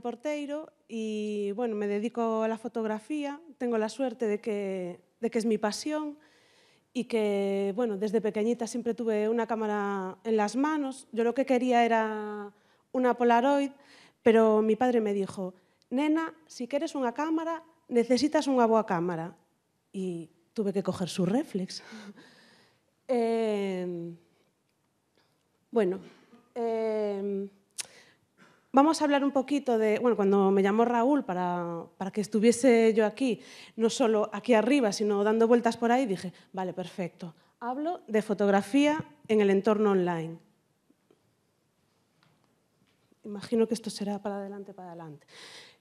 Porteiro y bueno, me dedico a la fotografía. Tengo la suerte de que es mi pasión y que bueno, desde pequeñita siempre tuve una cámara en las manos. Yo lo que quería era una Polaroid, pero mi padre me dijo, nena, si quieres una cámara, necesitas unha boa cámara. Y tuve que coger su reflex. Bueno, vamos a hablar un poquito de... Bueno, cuando me llamó Raúl para que estuviese yo aquí, no solo aquí arriba, sino dando vueltas por ahí, dije, vale, perfecto. Hablo de fotografía en el entorno online. Imagino que esto será para adelante, para adelante.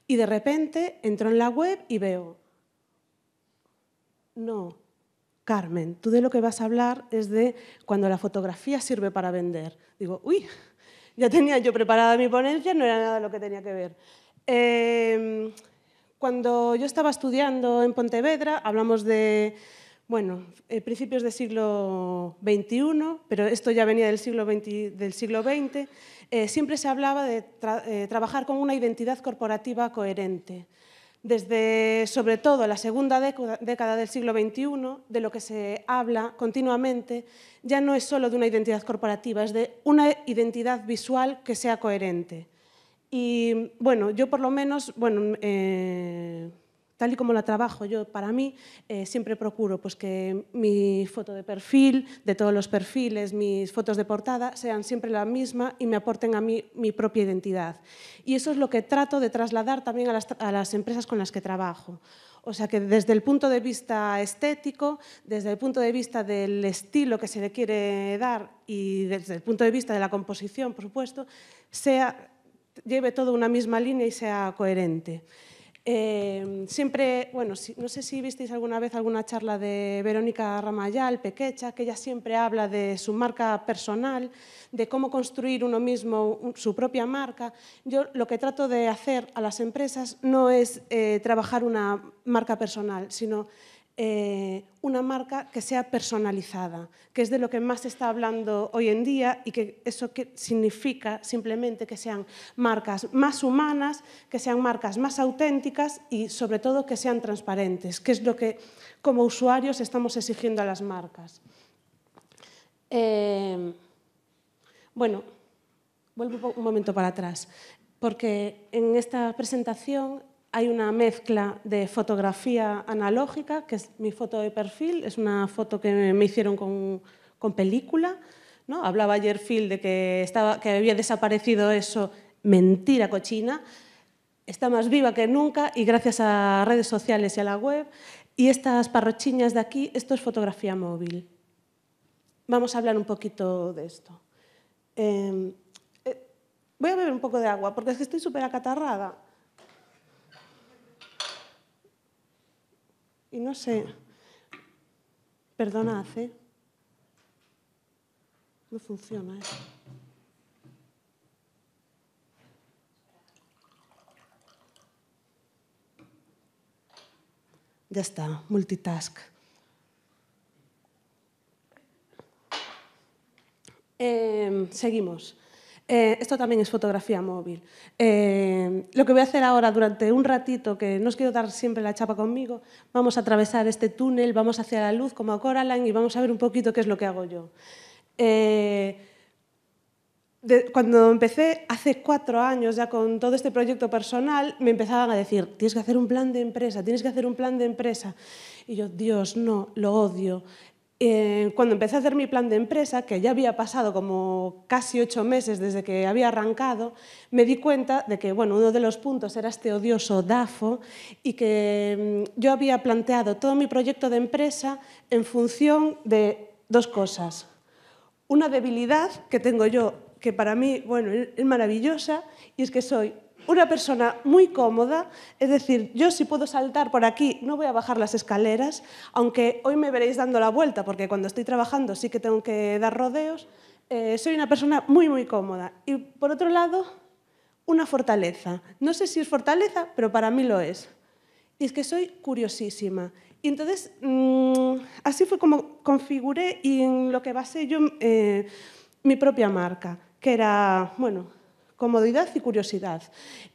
Y de repente entro en la web y veo... No, Carmen, tú de lo que vas a hablar es de cuando la fotografía sirve para vender. Digo, uy, ya tenía yo preparada mi ponencia, no era nada lo que tenía que ver. Cuando yo estaba estudiando en Pontevedra, hablamos de, bueno, principios del siglo XXI, pero esto ya venía del siglo XX, siempre se hablaba de trabajar con una identidad corporativa coherente. Desde, sobre todo, la segunda década del siglo XXI, de lo que se habla continuamente, ya no es solo de una identidad corporativa, es de una identidad visual que sea coherente. Y, bueno, yo por lo menos, bueno, tal y como la trabajo yo, para mí, siempre procuro pues, que mi foto de perfil, de todos los perfiles, mis fotos de portada, sean siempre la misma y me aporten a mí mi propia identidad. Y eso es lo que trato de trasladar también a las empresas con las que trabajo. O sea, que desde el punto de vista estético, desde el punto de vista del estilo que se le quiere dar y desde el punto de vista de la composición, por supuesto, sea lleve todo una misma línea y sea coherente. Siempre, bueno, no sé si visteis alguna vez alguna charla de Verónica Ramayal, Pequecha, que ella siempre habla de su marca personal, de cómo construir uno mismo su propia marca. Yo lo que trato de hacer a las empresas no es trabajar una marca personal, sino una marca que sea personalizada, que es de lo que más se está hablando hoy en día y que eso que significa simplemente que sean marcas más humanas, que sean marcas más auténticas y sobre todo que sean transparentes, que es lo que como usuarios estamos exigiendo a las marcas. Bueno, vuelvo un momento para atrás, porque en esta presentación hay una mezcla de fotografía analógica, que es mi foto de perfil, es una foto que me hicieron con película, ¿no? Hablaba ayer Phil de que había desaparecido eso, mentira cochina, está más viva que nunca y gracias a redes sociales y a la web. Y estas parrochiñas de aquí, esto es fotografía móvil. Vamos a hablar un poquito de esto. Voy a beber un poco de agua porque es que estoy súper acatarrada. Y no sé, perdonad, no funciona eso. Ya está, multitask. Seguimos. Esto también es fotografía móvil. Lo que voy a hacer ahora durante un ratito, que no os quiero dar siempre la chapa conmigo, vamos a atravesar este túnel, vamos hacia la luz como a Coraline y vamos a ver un poquito qué es lo que hago yo. Cuando empecé hace 4 años ya con todo este proyecto personal, me empezaban a decir, tienes que hacer un plan de empresa, tienes que hacer un plan de empresa. Y yo, Dios, no, lo odio. Cuando empecé a hacer mi plan de empresa, que ya había pasado como casi 8 meses desde que había arrancado, me di cuenta de que bueno, uno de los puntos era este odioso DAFO y que yo había planteado todo mi proyecto de empresa en función de 2 cosas. Una debilidad que tengo yo, que para mí bueno, es maravillosa, y es que soy una persona muy cómoda, es decir, yo si puedo saltar por aquí no voy a bajar las escaleras, aunque hoy me veréis dando la vuelta, porque cuando estoy trabajando sí que tengo que dar rodeos, soy una persona muy, muy cómoda. Y por otro lado, una fortaleza. No sé si es fortaleza, pero para mí lo es. Y es que soy curiosísima. Y entonces, así fue como configuré y en lo que basé yo mi propia marca, que era, bueno, comodidad y curiosidad.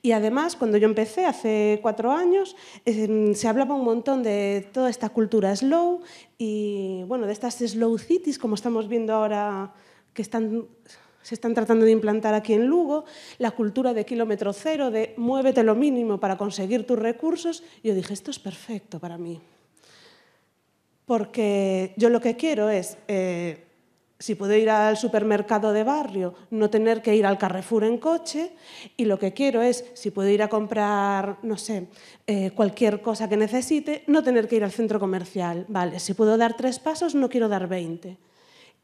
Y además, cuando yo empecé, hace 4 años, se hablaba un montón de toda esta cultura slow y bueno, de estas slow cities, como estamos viendo ahora que se están tratando de implantar aquí en Lugo, la cultura de kilómetro cero, de muévete lo mínimo para conseguir tus recursos. Y yo dije, esto es perfecto para mí. Porque yo lo que quiero es... si puedo ir al supermercado de barrio, no tener que ir al Carrefour en coche, y lo que quiero es, si puedo ir a comprar, no sé, cualquier cosa que necesite, no tener que ir al centro comercial. Vale, si puedo dar 3 pasos, no quiero dar 20.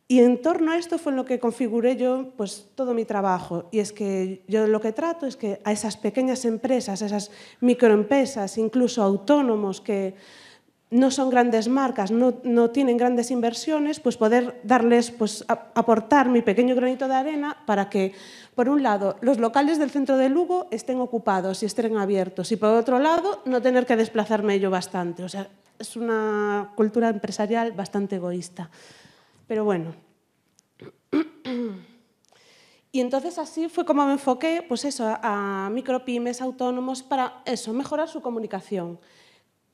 Y en torno a esto fue en lo que configuré yo pues, todo mi trabajo. Y es que yo lo que trato es que a esas pequeñas empresas, a esas microempresas, incluso autónomos que no son grandes marcas, no tienen grandes inversiones, pues poder darles, pues aportar mi pequeño granito de arena para que, por un lado, los locales del centro de Lugo estén ocupados y estén abiertos y, por otro lado, no tener que desplazarme yo bastante. O sea, es una cultura empresarial bastante egoísta. Pero bueno. Y entonces así fue como me enfoqué, pues eso, a micropymes, autónomos, para eso, mejorar su comunicación.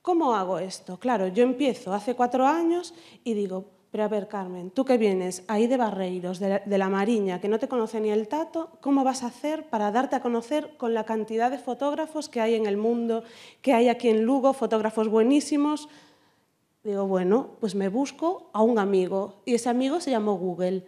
¿Cómo hago esto? Claro, yo empiezo hace 4 años y digo, pero a ver, Carmen, tú que vienes ahí de Barreiros, de la Mariña, que no te conoce ni el tato, ¿cómo vas a hacer para darte a conocer con la cantidad de fotógrafos que hay en el mundo, que hay aquí en Lugo, fotógrafos buenísimos? Digo, bueno, pues me busco a un amigo y ese amigo se llamó Google.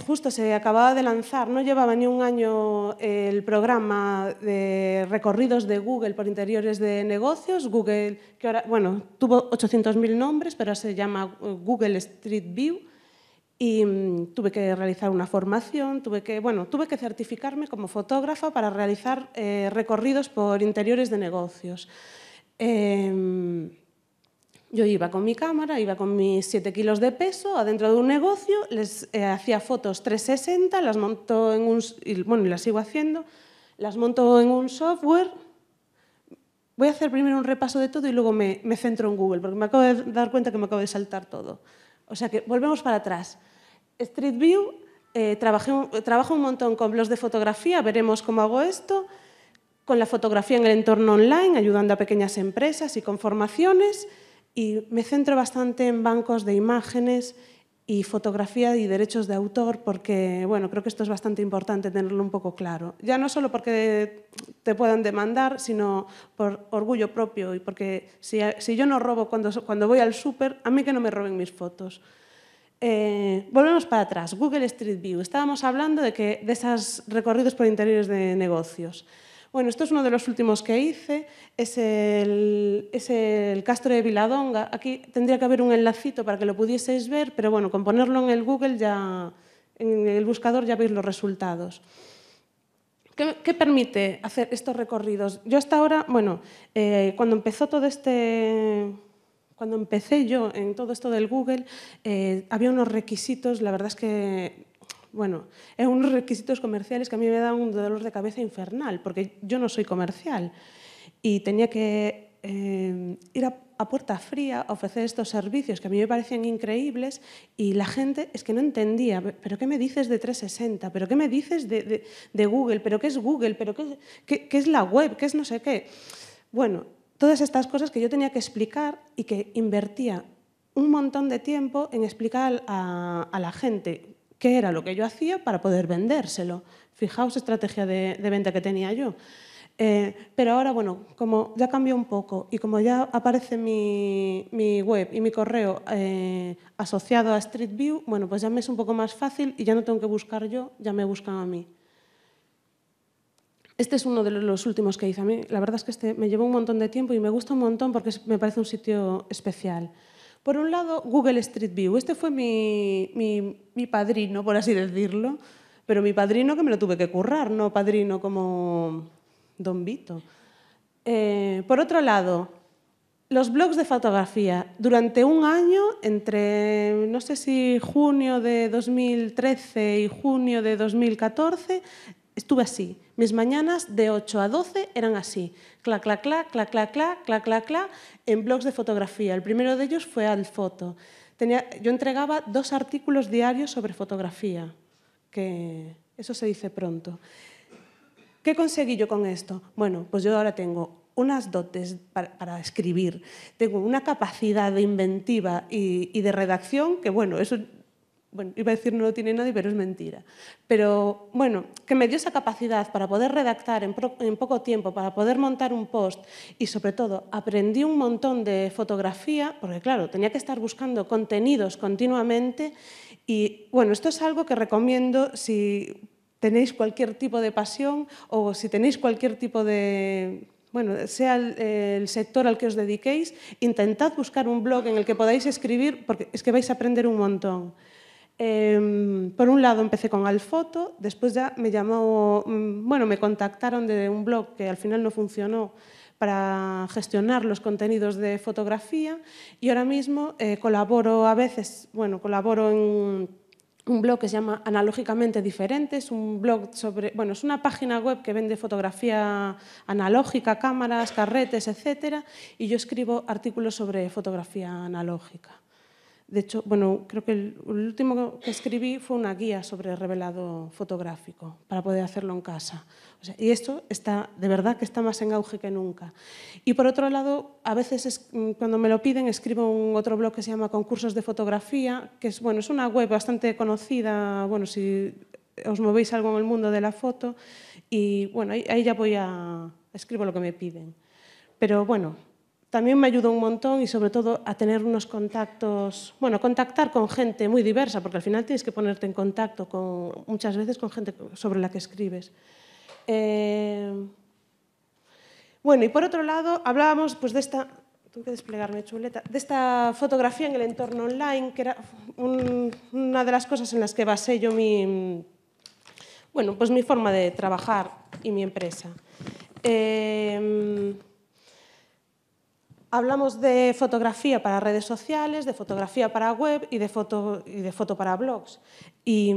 Justo se acababa de lanzar, no llevaba ni un año el programa de recorridos de Google por interiores de negocios. Google, que ahora, bueno, tuvo 800.000 nombres, pero se llama Google Street View. y tuve que realizar una formación, tuve que certificarme como fotógrafa para realizar recorridos por interiores de negocios. Yo iba con mi cámara, iba con mis 7 kilos de peso adentro de un negocio, les hacía fotos 360, las monto en y las sigo haciendo, las monto en un software. Voy a hacer primero un repaso de todo y luego me centro en Google, porque me acabo de dar cuenta que me acabo de saltar todo. O sea que volvemos para atrás. Street View, trabajo un montón con blogs de fotografía, veremos cómo hago esto, con la fotografía en el entorno online, ayudando a pequeñas empresas y con formaciones, y me centro bastante en bancos de imágenes y fotografía y derechos de autor, porque creo que esto es bastante importante tenerlo un poco claro. Ya no solo porque te puedan demandar, sino por orgullo propio y porque si yo no robo cuando voy al súper, a mí que no me roben mis fotos. Volvemos para atrás, Google Street View. Estábamos hablando de esos recorridos por interiores de negocios. Bueno, esto es uno de los últimos que hice, es el Castro de Viladonga. Aquí tendría que haber un enlacito para que lo pudieseis ver, pero bueno, con ponerlo en el Google, en el buscador ya veis los resultados. ¿Qué permite hacer estos recorridos? Yo hasta ahora, cuando empezó todo cuando empecé yo en todo esto del Google, había unos requisitos, la verdad es que eran unos requisitos comerciales que a mí me daban un dolor de cabeza infernal, porque yo no soy comercial y tenía que ir a puerta fría a ofrecer estos servicios que a mí me parecían increíbles y la gente es que no entendía, ¿pero qué me dices de 360? ¿Pero qué me dices de Google? ¿Pero qué es Google? ¿Pero qué es la web? ¿Qué es no sé qué? Bueno, todas estas cosas que yo tenía que explicar y que invertía un montón de tiempo en explicar a la gente qué era lo que yo hacía para poder vendérselo. Fijaos, estrategia de venta que tenía yo. Pero ahora, como ya cambió un poco y como ya aparece mi web y mi correo asociado a Street View, pues ya me es un poco más fácil y ya no tengo que buscar yo, ya me buscan a mí. Este es uno de los últimos que hice. A mí, la verdad es que me llevó un montón de tiempo y me gusta un montón porque me parece un sitio especial. Por un lado, Google Street View. Este fue mi padrino, por así decirlo, pero mi padrino que me lo tuve que currar, no padrino como Don Vito. Por otro lado, los blogs de fotografía. Durante un año, entre no sé si junio de 2013 y junio de 2014, estuve así. Mis mañanas de 8 a 12 eran así. Clac, clac, clac, clac, clac, clac, clac, clac, clac, en blogs de fotografía. El primero de ellos fue Altfoto. Yo entregaba 2 artículos diarios sobre fotografía, que eso se dice pronto. ¿Qué conseguí yo con esto? Pues yo ahora tengo unas dotes para escribir, tengo una capacidad de inventiva y de redacción que, eso... iba a decir no lo tiene nadie, pero es mentira. Pero, que me dio esa capacidad para poder redactar en poco tiempo, para poder montar un post y, sobre todo, aprendí un montón de fotografía, porque, claro, tenía que estar buscando contenidos continuamente y, esto es algo que recomiendo si tenéis cualquier tipo de pasión o si tenéis cualquier tipo de... sea el sector al que os dediquéis, intentad buscar un blog en el que podáis escribir, porque es que vais a aprender un montón. Por un lado empecé con Altfoto, después ya me contactaron de un blog que al final no funcionó para gestionar los contenidos de fotografía y ahora mismo colaboro a veces, colaboro en un blog que se llama Analógicamente Diferente, es un blog sobre, es una página web que vende fotografía analógica, cámaras, carretes, etcétera, y yo escribo artículos sobre fotografía analógica. De hecho, creo que el último que escribí fue una guía sobre revelado fotográfico para poder hacerlo en casa. Y esto está, de verdad, que está más en auge que nunca. Y por otro lado, a veces cuando me lo piden, escribo en otro blog que se llama Concursos de Fotografía, que es una web bastante conocida, si os movéis algo en el mundo de la foto, y ahí ya escribo lo que me piden. Pero también me ayudó un montón y sobre todo a tener unos contactos, contactar con gente muy diversa, porque al final tienes que ponerte en contacto muchas veces con gente sobre la que escribes. Y por otro lado, hablábamos de esta, tengo que desplegarme chuleta, de esta fotografía en el entorno online, que era un una de las cosas en las que basé yo mi forma de trabajar y mi empresa. Hablamos de fotografía para redes sociales, de fotografía para web y de foto para blogs. Y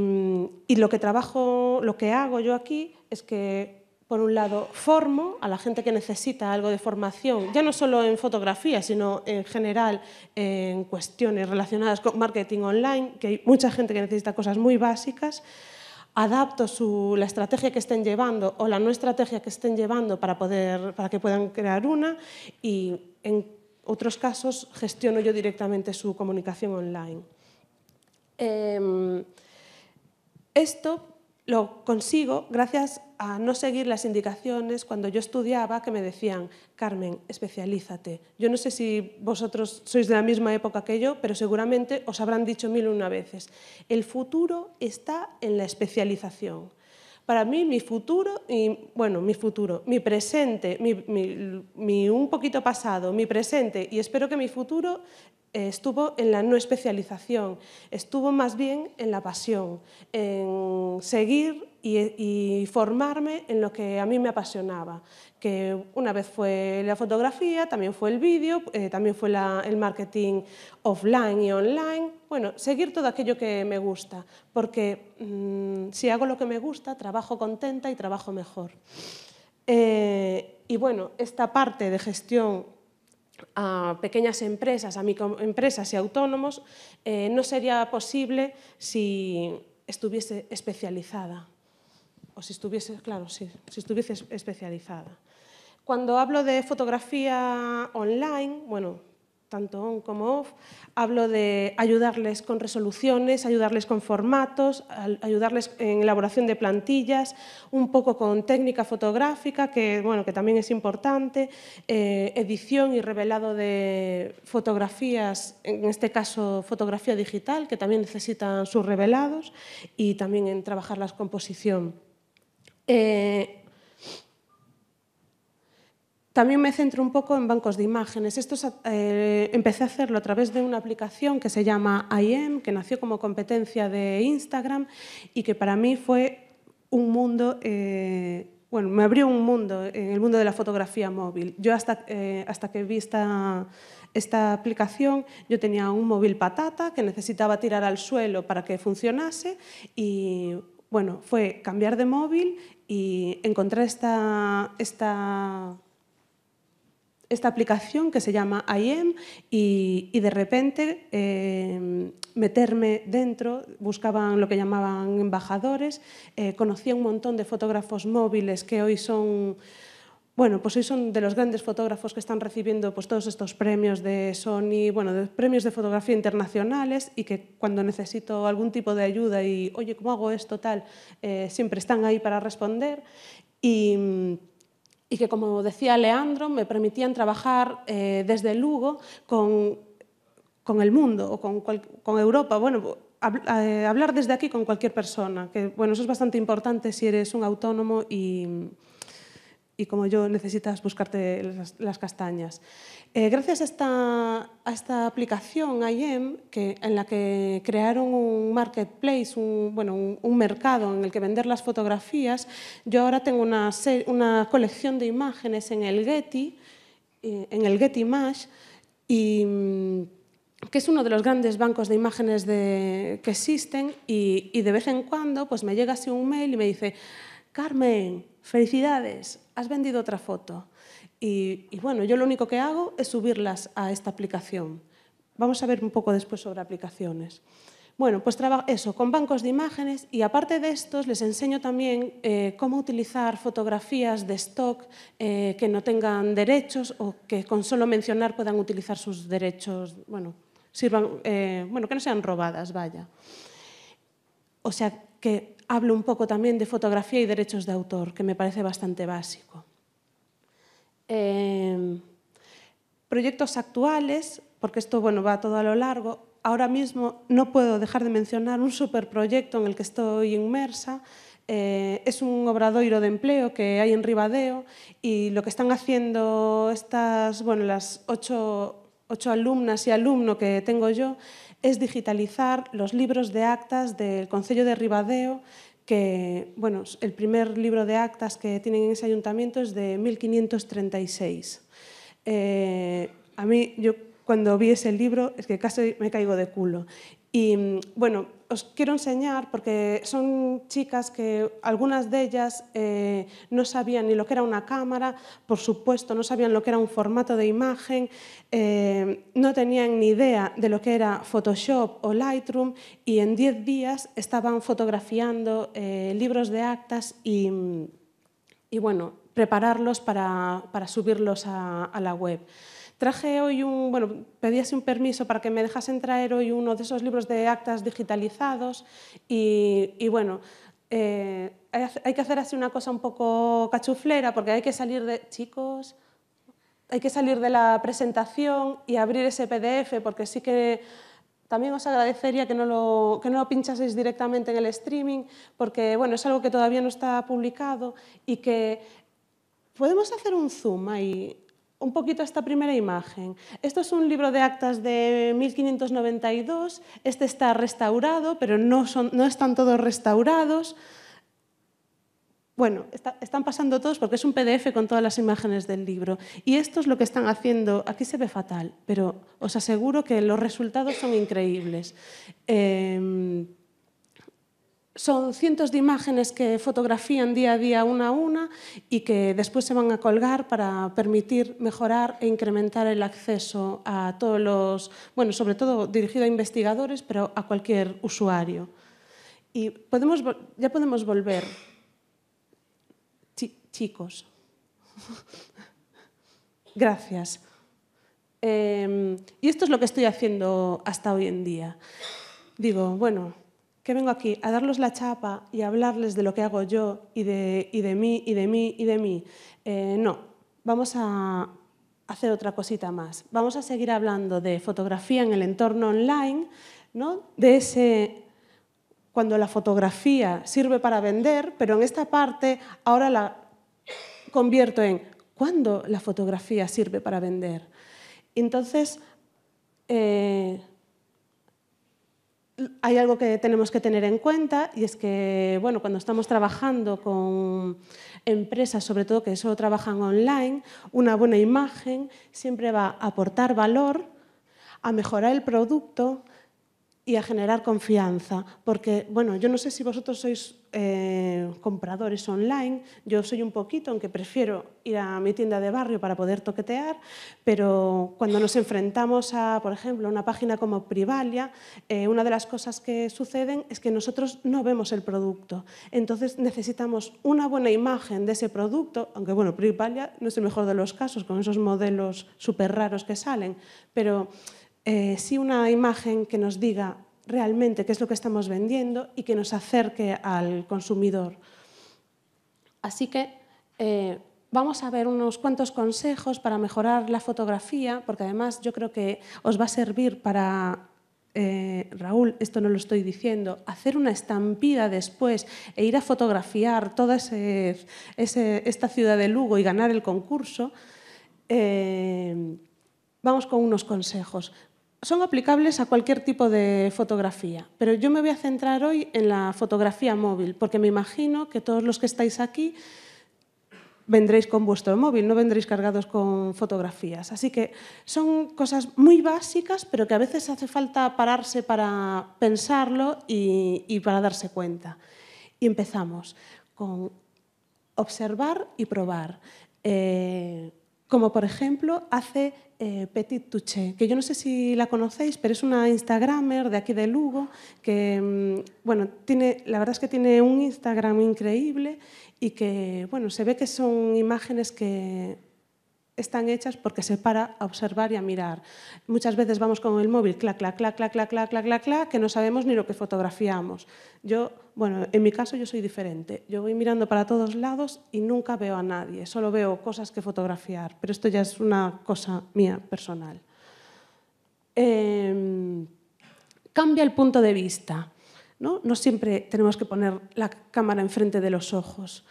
lo que hago yo aquí es que, por un lado, formo a la gente que necesita algo de formación, ya no solo en fotografía, sino en general en cuestiones relacionadas con marketing online, que hay mucha gente que necesita cosas muy básicas. Adapto la estrategia que estén llevando o la no estrategia que estén llevando para que puedan crear una, y en otros casos gestiono yo directamente su comunicación online. Esto lo consigo gracias a no seguir las indicaciones cuando yo estudiaba, que me decían: Carmen, especialízate. Yo no sé si vosotros sois de la misma época que yo, pero seguramente os habrán dicho 1001 veces. El futuro está en la especialización. Para mí, mi presente, mi un poquito pasado, mi presente y espero que mi futuro estuvo en la no especialización, estuvo más bien en la pasión, en seguir y formarme en lo que a mí me apasionaba, que una vez fue la fotografía, también fue el vídeo, también fue el marketing offline y online. Bueno, seguir todo aquello que me gusta, porque si hago lo que me gusta, trabajo contenta y trabajo mejor. Y bueno, esta parte de gestión a pequeñas empresas, a microempresas y autónomos, no sería posible si estuviese especializada. O si estuviese, claro, sí, si estuviese especializada. Cuando hablo de fotografía online, bueno, tanto on como off, hablo de ayudarles con resoluciones, ayudarles con formatos, ayudarles en elaboración de plantillas, un poco con técnica fotográfica, que también es importante, edición y revelado de fotografías, en este caso fotografía digital, que también necesitan sus revelados, y también en trabajar la composición. También me centro un poco en bancos de imágenes. Esto empecé a hacerlo a través de una aplicación que se llama IM, que nació como competencia de Instagram y que para mí fue un mundo, me abrió un mundo en el mundo de la fotografía móvil. Yo hasta que vi esta aplicación, yo tenía un móvil patata que necesitaba tirar al suelo para que funcionase y bueno, fue cambiar de móvil y encontrar esta aplicación que se llama IM y de repente meterme dentro, buscaban lo que llamaban embajadores, conocí a un montón de fotógrafos móviles que hoy son, hoy son de los grandes fotógrafos que están recibiendo todos estos premios de Sony, de premios de fotografía internacionales, y que cuando necesito algún tipo de ayuda y, oye, ¿cómo hago esto? Siempre están ahí para responder. Y que, como decía Leandro, me permitían trabajar desde Lugo con el mundo o con Europa. Hablar desde aquí con cualquier persona, que eso es bastante importante si eres un autónomo y como yo necesitas buscarte las castañas. Gracias a esta aplicación IM, en la que crearon un marketplace, un mercado en el que vender las fotografías, yo ahora tengo una colección de imágenes en el Getty Image, que es uno de los grandes bancos de imágenes que existen, y de vez en cuando me llega así un mail y me dice: Carmen, felicidades, has vendido otra foto. Y yo lo único que hago es subirlas a esta aplicación. Vamos a ver un poco después sobre aplicaciones. Trabajo eso, con bancos de imágenes, y aparte de estos les enseño también cómo utilizar fotografías de stock que no tengan derechos o que con solo mencionar puedan utilizar sus derechos, que no sean robadas, vaya. O sea que hablo un poco también de fotografía y derechos de autor, que me parece bastante básico. Proyectos actuales, porque esto va todo a lo largo. Ahora mismo no puedo dejar de mencionar un superproyecto en el que estoy inmersa. Es un obradoiro de empleo que hay en Ribadeo, y lo que están haciendo las 8 alumnas y alumno que tengo yo es digitalizar los libros de actas del Concello de Ribadeo, que, bueno, el primer libro de actas que tienen en ese ayuntamiento es de 1536. A mí, yo cuando vi ese libro, es que casi me caigo de culo. Y, bueno, os quiero enseñar, porque son chicas que algunas de ellas no sabían ni lo que era una cámara, por supuesto, no sabían lo que era un formato de imagen, no tenían ni idea de lo que era Photoshop o Lightroom, y en 10 días estaban fotografiando libros de actas y bueno, prepararlos para subirlos a la web. Traje hoy pedí así un permiso para que me dejasen traer hoy uno de esos libros de actas digitalizados y bueno, hay que hacer así una cosa un poco cachuflera porque hay que salir hay que salir de la presentación y abrir ese PDF porque sí que también os agradecería que no lo pinchaseis directamente en el streaming porque bueno, es algo que todavía no está publicado y que podemos hacer un zoom ahí. Un poquito esta primera imagen. Esto es un libro de actas de 1592. Este está restaurado, pero no están todos restaurados. Bueno, están pasando todos porque es un PDF con todas las imágenes del libro. Y esto es lo que están haciendo. Aquí se ve fatal, pero os aseguro que los resultados son increíbles. Son cientos de imágenes que fotografían día a día una a una y que después se van a colgar para permitir mejorar e incrementar el acceso a todos los, bueno, sobre todo dirigido a investigadores, pero a cualquier usuario. Y ya podemos volver. Chicos. Gracias. Y esto es lo que estoy haciendo hasta hoy en día. Digo, bueno, que vengo aquí a darles la chapa y a hablarles de lo que hago yo y de mí. No, vamos a hacer otra cosita más. Vamos a seguir hablando de fotografía en el entorno online, ¿no? De cuando la fotografía sirve para vender, pero en esta parte ahora la convierto en ¿cuándo la fotografía sirve para vender? Entonces, hay algo que tenemos que tener en cuenta y es que, bueno, cuando estamos trabajando con empresas, sobre todo que solo trabajan online, una buena imagen siempre va a aportar valor, a mejorar el producto y a generar confianza. Porque, bueno, yo no sé si vosotros sois compradores online, yo soy un poquito, aunque prefiero ir a mi tienda de barrio para poder toquetear, pero cuando nos enfrentamos a, por ejemplo, una página como Privalia, una de las cosas que suceden es que nosotros no vemos el producto. Entonces necesitamos una buena imagen de ese producto, aunque bueno, Privalia no es el mejor de los casos, con esos modelos súper raros que salen, pero sí una imagen que nos diga realmente qué es lo que estamos vendiendo y que nos acerque al consumidor. Así que vamos a ver unos cuantos consejos para mejorar la fotografía, porque además yo creo que os va a servir para, Raúl, esto no lo estoy diciendo, hacer una estampida después e ir a fotografiar toda esta ciudad de Lugo y ganar el concurso. Vamos con unos consejos. Son aplicables a cualquier tipo de fotografía, pero yo me voy a centrar hoy en la fotografía móvil, porque me imagino que todos los que estáis aquí vendréis con vuestro móvil, no vendréis cargados con fotografías. Así que son cosas muy básicas, pero que a veces hace falta pararse para pensarlo y para darse cuenta. Y empezamos con observar y probar. Como por ejemplo hace Petit Touché, que yo no sé si la conocéis, pero es una instagramer de aquí de Lugo que, bueno, la verdad es que tiene un Instagram increíble y que, bueno, se ve que son imágenes que están hechas porque se para a observar y a mirar. Muchas veces vamos con el móvil, clac, clac, clac, clac, clac, clac, clac, clac, clac, que no sabemos ni lo que fotografiamos. Yo, bueno, en mi caso yo soy diferente. Yo voy mirando para todos lados y nunca veo a nadie, solo veo cosas que fotografiar, pero esto ya es una cosa mía personal. Cambia el punto de vista, ¿no? No siempre tenemos que poner la cámara enfrente de los ojos.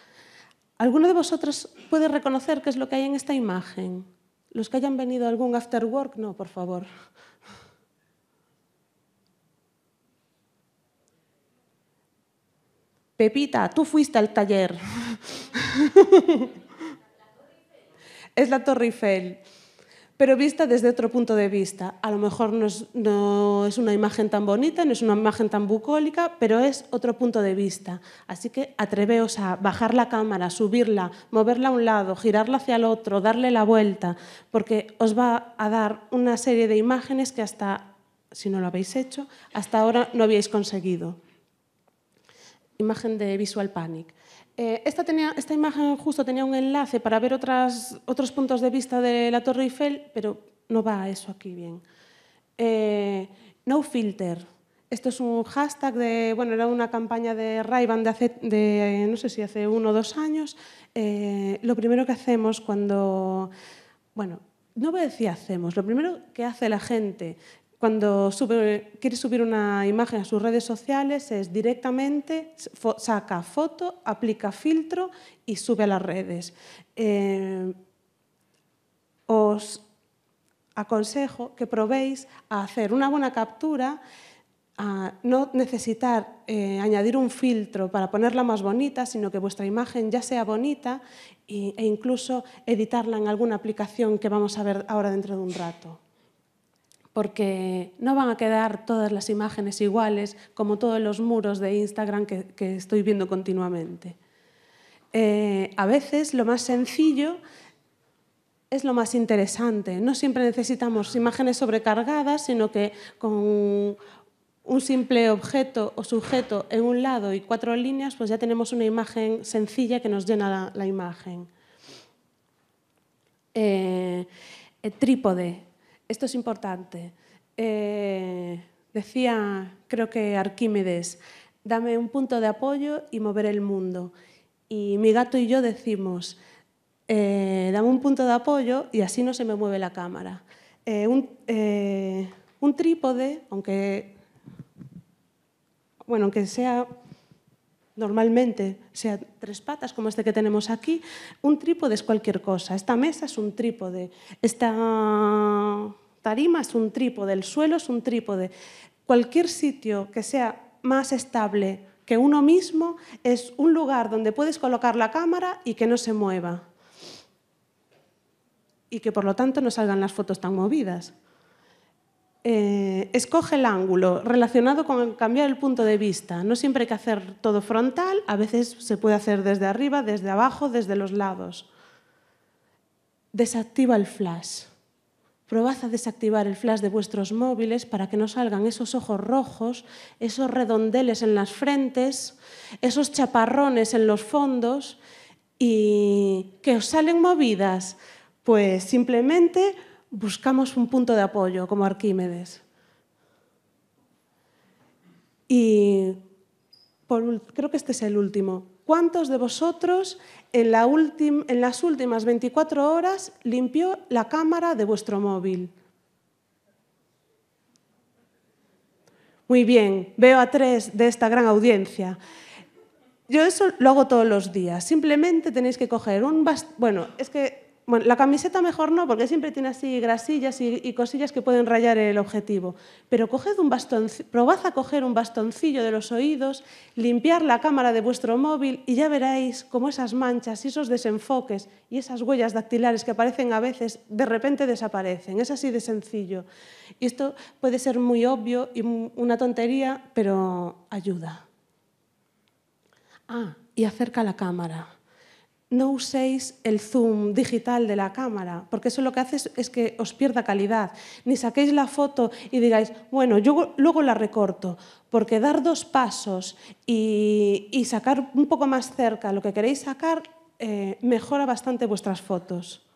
¿Alguno de vosotros puede reconocer qué es lo que hay en esta imagen? ¿Los que hayan venido a algún after work? No, por favor. Pepita, tú fuiste al taller. Es la Torre Eiffel, pero vista desde otro punto de vista. A lo mejor no es una imagen tan bonita, no es una imagen tan bucólica, pero es otro punto de vista. Así que atreveos a bajar la cámara, subirla, moverla a un lado, girarla hacia el otro, darle la vuelta, porque os va a dar una serie de imágenes que hasta, si no lo habéis hecho, hasta ahora no habíais conseguido. Imagen de Visual Panic. Esta imagen justo tenía un enlace para ver otros puntos de vista de la Torre Eiffel, pero no va a eso aquí bien. No filter. Esto es un hashtag era una campaña de Ray-Ban de no sé si hace 1 o 2 años. Lo primero que hacemos cuando, no voy a decir hacemos, lo primero que hace la gente cuando quiere subir una imagen a sus redes sociales es directamente saca foto, aplica filtro y sube a las redes. Os aconsejo que probéis a hacer una buena captura, a no necesitar añadir un filtro para ponerla más bonita, sino que vuestra imagen ya sea bonita e incluso editarla en alguna aplicación que vamos a ver ahora dentro de un rato. Porque no van a quedar todas las imágenes iguales, como todos los muros de Instagram que estoy viendo continuamente. A veces lo más sencillo es lo más interesante. No siempre necesitamos imágenes sobrecargadas, sino que con un simple objeto o sujeto en un lado y 4 líneas, pues ya tenemos una imagen sencilla que nos llena la imagen. El trípode. Esto es importante. Decía, creo que Arquímedes, dame un punto de apoyo y mover el mundo. Y mi gato y yo decimos, dame un punto de apoyo y así no se me mueve la cámara. Un trípode, aunque sea normalmente sea 3 patas, como este que tenemos aquí, un trípode es cualquier cosa. Esta mesa es un trípode, esta tarima es un trípode, el suelo es un trípode. Cualquier sitio que sea más estable que uno mismo es un lugar donde puedes colocar la cámara y que no se mueva. Y que por lo tanto no salgan las fotos tan movidas. Escoge el ángulo relacionado con cambiar el punto de vista. No siempre hay que hacer todo frontal, a veces se puede hacer desde arriba, desde abajo, desde los lados. Desactiva el flash. Probad a desactivar el flash de vuestros móviles para que no salgan esos ojos rojos, esos redondeles en las frentes, esos chaparrones en los fondos y que os salen movidas. Pues simplemente buscamos un punto de apoyo, como Arquímedes. Y creo que este es el último. ¿Cuántos de vosotros en las últimas 24 horas limpió la cámara de vuestro móvil? Muy bien, veo a 3 de esta gran audiencia. Yo eso lo hago todos los días. Simplemente tenéis que coger un bastón. La camiseta mejor no, porque siempre tiene así grasillas y cosillas que pueden rayar el objetivo. Pero probad a coger un bastoncillo de los oídos, limpiar la cámara de vuestro móvil y ya veréis cómo esas manchas y esos desenfoques y esas huellas dactilares que aparecen a veces, de repente desaparecen. Es así de sencillo. Y esto puede ser muy obvio y una tontería, pero ayuda. Y acerca la cámara. No uséis el zoom digital de la cámara, porque eso lo que hace es que os pierda calidad. Ni saquéis la foto y digáis, bueno, yo luego la recorto, porque dar 2 pasos y sacar un poco más cerca lo que queréis sacar mejora bastante vuestras fotos.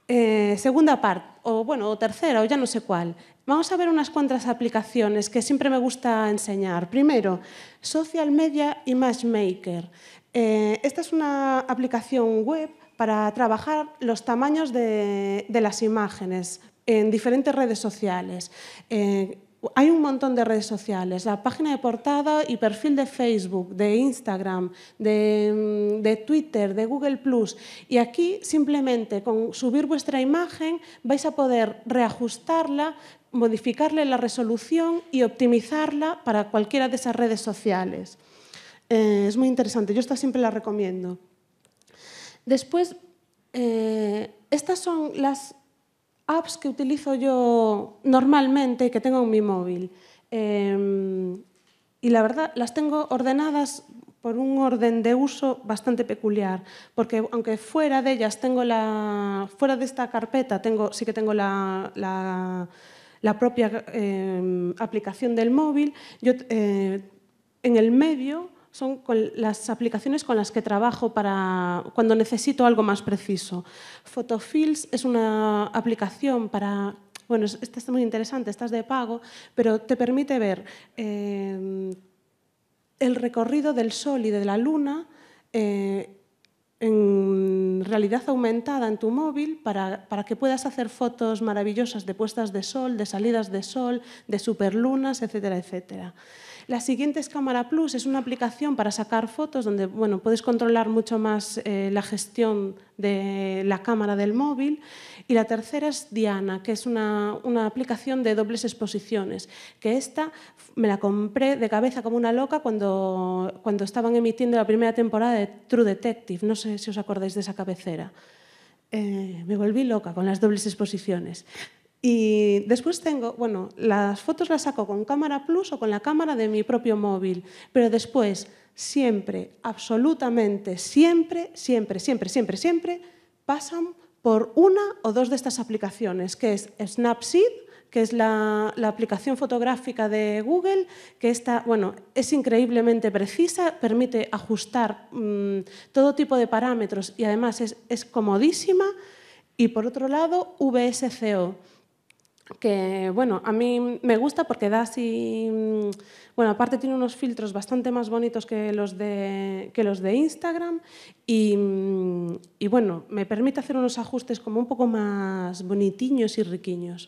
Segunda parte, o tercera, o ya no sé cuál. Vamos a ver unas cuantas aplicaciones que siempre me gusta enseñar. Primero, Social Media Image Maker. Esta es una aplicación web para trabajar los tamaños de las imágenes en diferentes redes sociales. hay un montón de redes sociales, la página de portada y perfil de Facebook, de Instagram, de Twitter, de Google+. Y aquí simplemente con subir vuestra imagen vais a poder reajustarla, modificarle la resolución y optimizarla para cualquiera de esas redes sociales. Es muy interesante, yo esta siempre la recomiendo. Después, estas son las apps que utilizo yo normalmente y que tengo en mi móvil. Y la verdad, las tengo ordenadas por un orden de uso bastante peculiar, porque aunque fuera de ellas fuera de esta carpeta sí que tengo la propia aplicación del móvil, yo en el medio son las aplicaciones con las que trabajo cuando necesito algo más preciso. Photofills es una aplicación para... Bueno, esta es muy interesante, esta es de pago, pero te permite ver el recorrido del Sol y de la Luna en realidad aumentada en tu móvil para que puedas hacer fotos maravillosas de puestas de sol, de salidas de sol, de superlunas, etcétera, etcétera. La siguiente es Cámara Plus, es una aplicación para sacar fotos donde puedes controlar mucho más la gestión de la cámara del móvil. Y la tercera es Diana, que es una aplicación de dobles exposiciones, que esta me la compré de cabeza como una loca cuando estaban emitiendo la primera temporada de True Detective. No sé si os acordáis de esa cabecera. Me volví loca con las dobles exposiciones. Y después tengo, las fotos las saco con Cámara Plus o con la cámara de mi propio móvil, pero después siempre, absolutamente siempre, pasan por una o dos de estas aplicaciones, que es Snapseed, que es la aplicación fotográfica de Google, que es increíblemente precisa, permite ajustar todo tipo de parámetros y además es comodísima. Y por otro lado, VSCO, que a mí me gusta porque da así, aparte tiene unos filtros bastante más bonitos que los de Instagram y me permite hacer unos ajustes como un poco más bonitiños y riquiños.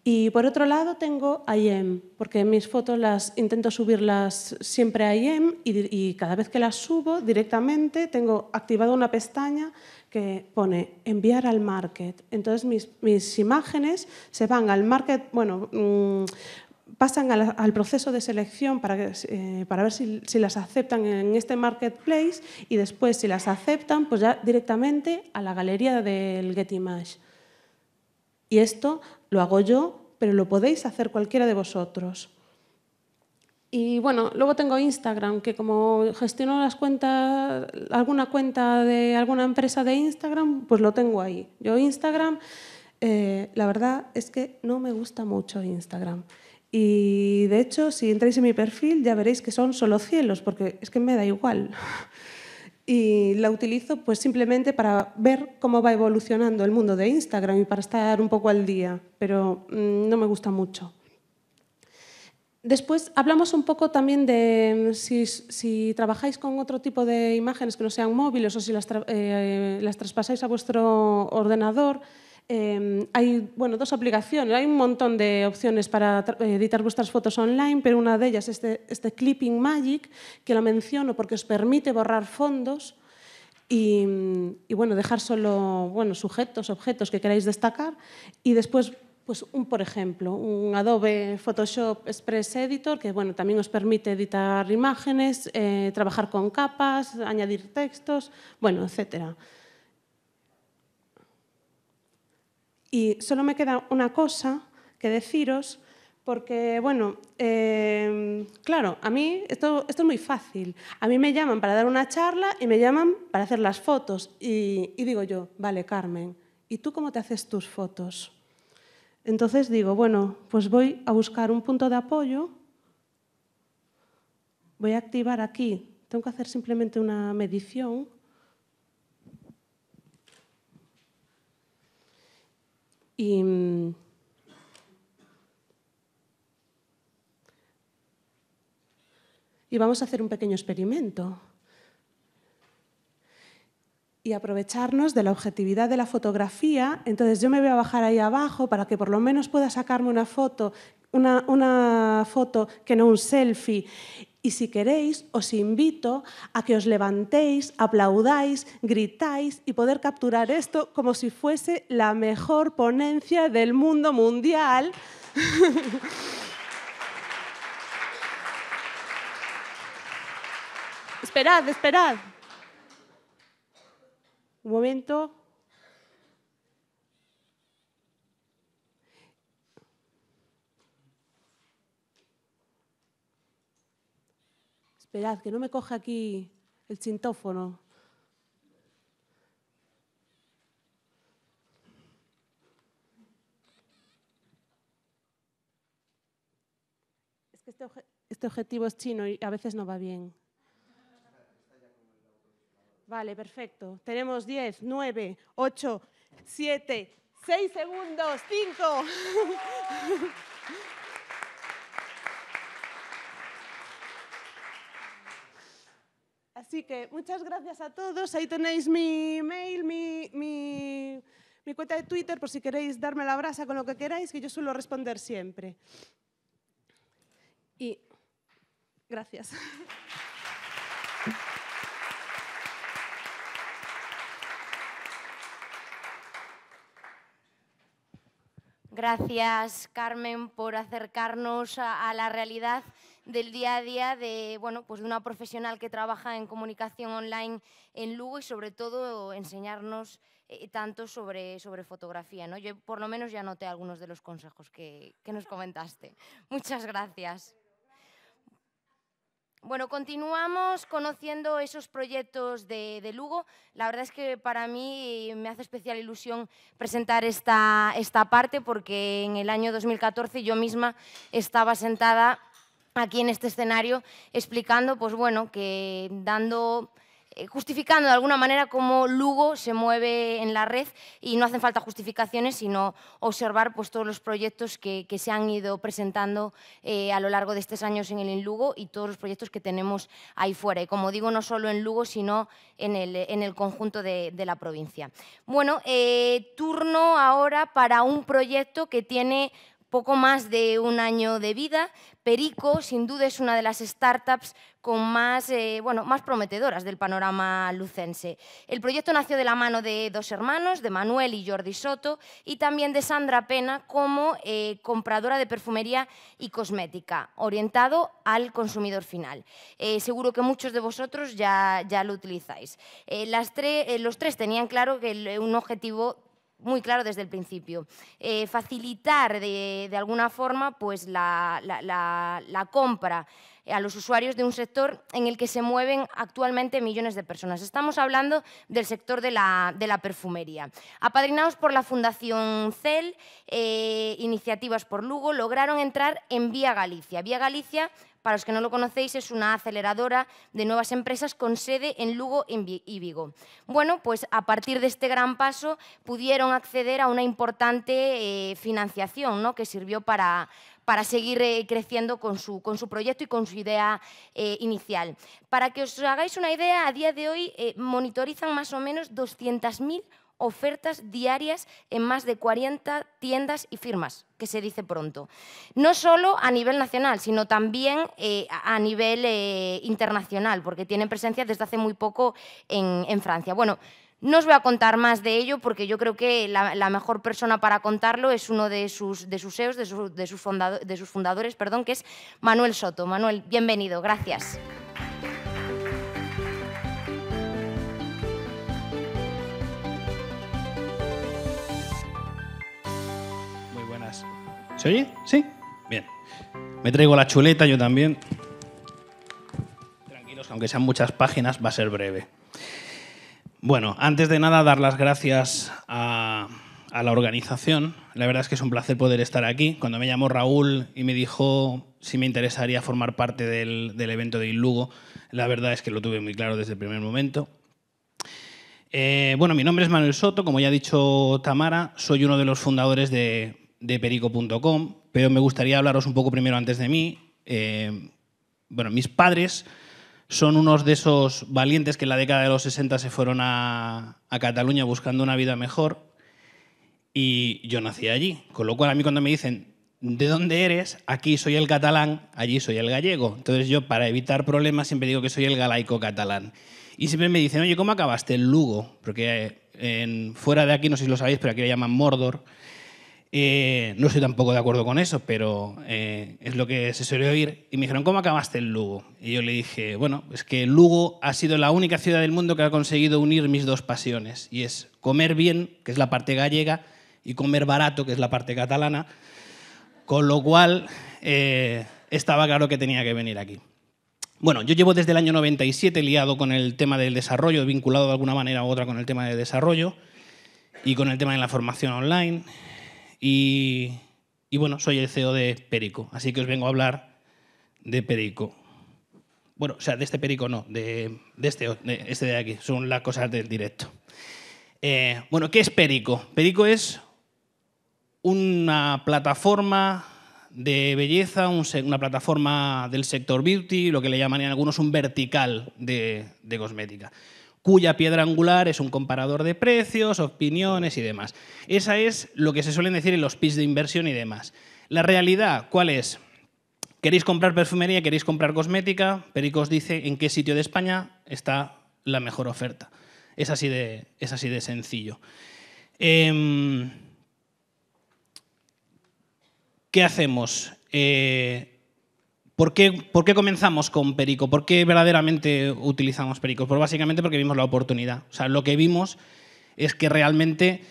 Y por otro lado tengo IM, porque mis fotos las intento subirlas siempre a IM y cada vez que las subo directamente tengo activada una pestaña que pone enviar al market. Entonces mis imágenes se van al market, pasan al proceso de selección para ver si las aceptan en este marketplace y después si las aceptan pues ya directamente a la galería del Getimage. Y esto lo hago yo, pero lo podéis hacer cualquiera de vosotros. Y luego tengo Instagram, que como gestiono alguna cuenta de alguna empresa de Instagram, pues lo tengo ahí. Yo Instagram, la verdad es que no me gusta mucho Instagram. Y de hecho, si entráis en mi perfil ya veréis que son solo cielos, porque es que me da igual. Y la utilizo pues simplemente para ver cómo va evolucionando el mundo de Instagram y para estar un poco al día, pero no me gusta mucho. Después hablamos un poco también de si trabajáis con otro tipo de imágenes que no sean móviles o si las traspasáis a vuestro ordenador. Hay dos aplicaciones, hay un montón de opciones para editar vuestras fotos online, pero una de ellas es este Clipping Magic, que lo menciono porque os permite borrar fondos y dejar solo sujetos, objetos que queráis destacar y después por ejemplo, un Adobe Photoshop Express Editor que también os permite editar imágenes, trabajar con capas, añadir textos, etcétera. Y solo me queda una cosa que deciros, porque, claro, a mí esto es muy fácil. A mí me llaman para dar una charla y me llaman para hacer las fotos. Y digo yo, vale, Carmen, ¿y tú cómo te haces tus fotos? Entonces digo, pues voy a buscar un punto de apoyo, voy a activar aquí, tengo que hacer simplemente una medición. Y vamos a hacer un pequeño experimento y aprovecharnos de la objetividad de la fotografía. Entonces yo me voy a bajar ahí abajo para que por lo menos pueda sacarme una foto una foto que no un selfie. Y si queréis, os invito a que os levantéis, aplaudáis, gritáis y poder capturar esto como si fuese la mejor ponencia del mundo mundial. Esperad, esperad. Un momento. Esperad, que no me coge aquí el chintófono. Es que este objetivo es chino y a veces no va bien. Vale, perfecto. Tenemos 10, 9, 8, 7, 6 segundos, 5. Así que muchas gracias a todos. Ahí tenéis mi mail, mi cuenta de Twitter, por si queréis darme la brasa con lo que queráis, que yo suelo responder siempre. Y gracias. Gracias, Carmen, por acercarnos a la realidad del día a día de, bueno, pues de una profesional que trabaja en comunicación online en Lugo y sobre todo enseñarnos tanto sobre fotografía, ¿no? Yo por lo menos ya noté algunos de los consejos que nos comentaste. Muchas gracias. Bueno, continuamos conociendo esos proyectos de Lugo. La verdad es que para mí me hace especial ilusión presentar esta parte porque en el año 2014 yo misma estaba sentada aquí en este escenario explicando, pues bueno, que justificando de alguna manera cómo Lugo se mueve en la red y no hacen falta justificaciones, sino observar pues, todos los proyectos que se han ido presentando a lo largo de estos años en el Lugo y todos los proyectos que tenemos ahí fuera. Y como digo, no solo en Lugo, sino en el conjunto de la provincia. Bueno, turno ahora para un proyecto que tiene poco más de un año de vida. Perico, sin duda, es una de las startups con más prometedoras del panorama lucense. El proyecto nació de la mano de dos hermanos, de Manuel y Jordi Soto, y también de Sandra Pena como compradora de perfumería y cosmética, orientado al consumidor final. Seguro que muchos de vosotros ya lo utilizáis. Los tres tenían claro que un objetivo muy claro desde el principio. Facilitar de alguna forma pues, la compra a los usuarios de un sector en el que se mueven actualmente millones de personas. Estamos hablando del sector de la perfumería. Apadrinados por la Fundación CEL, Iniciativas por Lugo, lograron entrar en Vía Galicia. Vía Galicia, para los que no lo conocéis, es una aceleradora de nuevas empresas con sede en Lugo y Vigo. Bueno, pues a partir de este gran paso pudieron acceder a una importante financiación, ¿no? Que sirvió para seguir creciendo con su proyecto y con su idea inicial. Para que os hagáis una idea, a día de hoy monitorizan más o menos 200.000 ofertas diarias en más de 40 tiendas y firmas, que se dice pronto. No solo a nivel nacional, sino también a nivel internacional, porque tienen presencia desde hace muy poco en Francia. Bueno, no os voy a contar más de ello porque yo creo que la mejor persona para contarlo es uno de sus CEOs, de sus fundadores, que es Manuel Soto. Manuel, bienvenido, gracias. ¿Se oye? ¿Sí? Bien. Me traigo la chuleta yo también. Tranquilos, aunque sean muchas páginas, va a ser breve. Bueno, antes de nada, dar las gracias a la organización. La verdad es que es un placer poder estar aquí. Cuando me llamó Raúl y me dijo si me interesaría formar parte del evento de Lugo, la verdad es que lo tuve muy claro desde el primer momento. Bueno, mi nombre es Manuel Soto, como ya ha dicho Tamara, soy uno de los fundadores de perico.com, pero me gustaría hablaros un poco primero antes de mí. Bueno, mis padres son unos de esos valientes que en la década de los 60 se fueron a Cataluña buscando una vida mejor y yo nací allí. Con lo cual, a mí cuando me dicen ¿de dónde eres? Aquí soy el catalán, allí soy el gallego. Entonces yo, para evitar problemas, siempre digo que soy el galaico catalán. Y siempre me dicen, oye, ¿cómo acabaste en Lugo? Porque fuera de aquí, no sé si lo sabéis, pero aquí le llaman Mordor. No estoy tampoco de acuerdo con eso, pero es lo que se suele oír. Y me dijeron, ¿cómo acabaste en Lugo? Y yo le dije, bueno, es que Lugo ha sido la única ciudad del mundo que ha conseguido unir mis dos pasiones. Y es comer bien, que es la parte gallega, y comer barato, que es la parte catalana. Con lo cual, estaba claro que tenía que venir aquí. Bueno, yo llevo desde el año 97 liado con el tema del desarrollo, vinculado de alguna manera u otra con el tema del desarrollo y con el tema de la formación online. Y bueno, soy el CEO de Perico, así que os vengo a hablar de Perico. Bueno, o sea, de este Perico no, de este de aquí, son las cosas del directo. Bueno, ¿qué es Perico? Perico es una plataforma de belleza, una plataforma del sector beauty, lo que le llamarían algunos un vertical de cosmética, cuya piedra angular es un comparador de precios, opiniones y demás. Esa es lo que se suelen decir en los pitch de inversión y demás. La realidad, ¿cuál es? ¿Queréis comprar perfumería? ¿Queréis comprar cosmética? Perico os dice en qué sitio de España está la mejor oferta. Es así de sencillo. ¿Qué hacemos? ¿Por qué comenzamos con Perico? ¿Por qué verdaderamente utilizamos Perico? Pues básicamente porque vimos la oportunidad. O sea, lo que vimos es que realmente,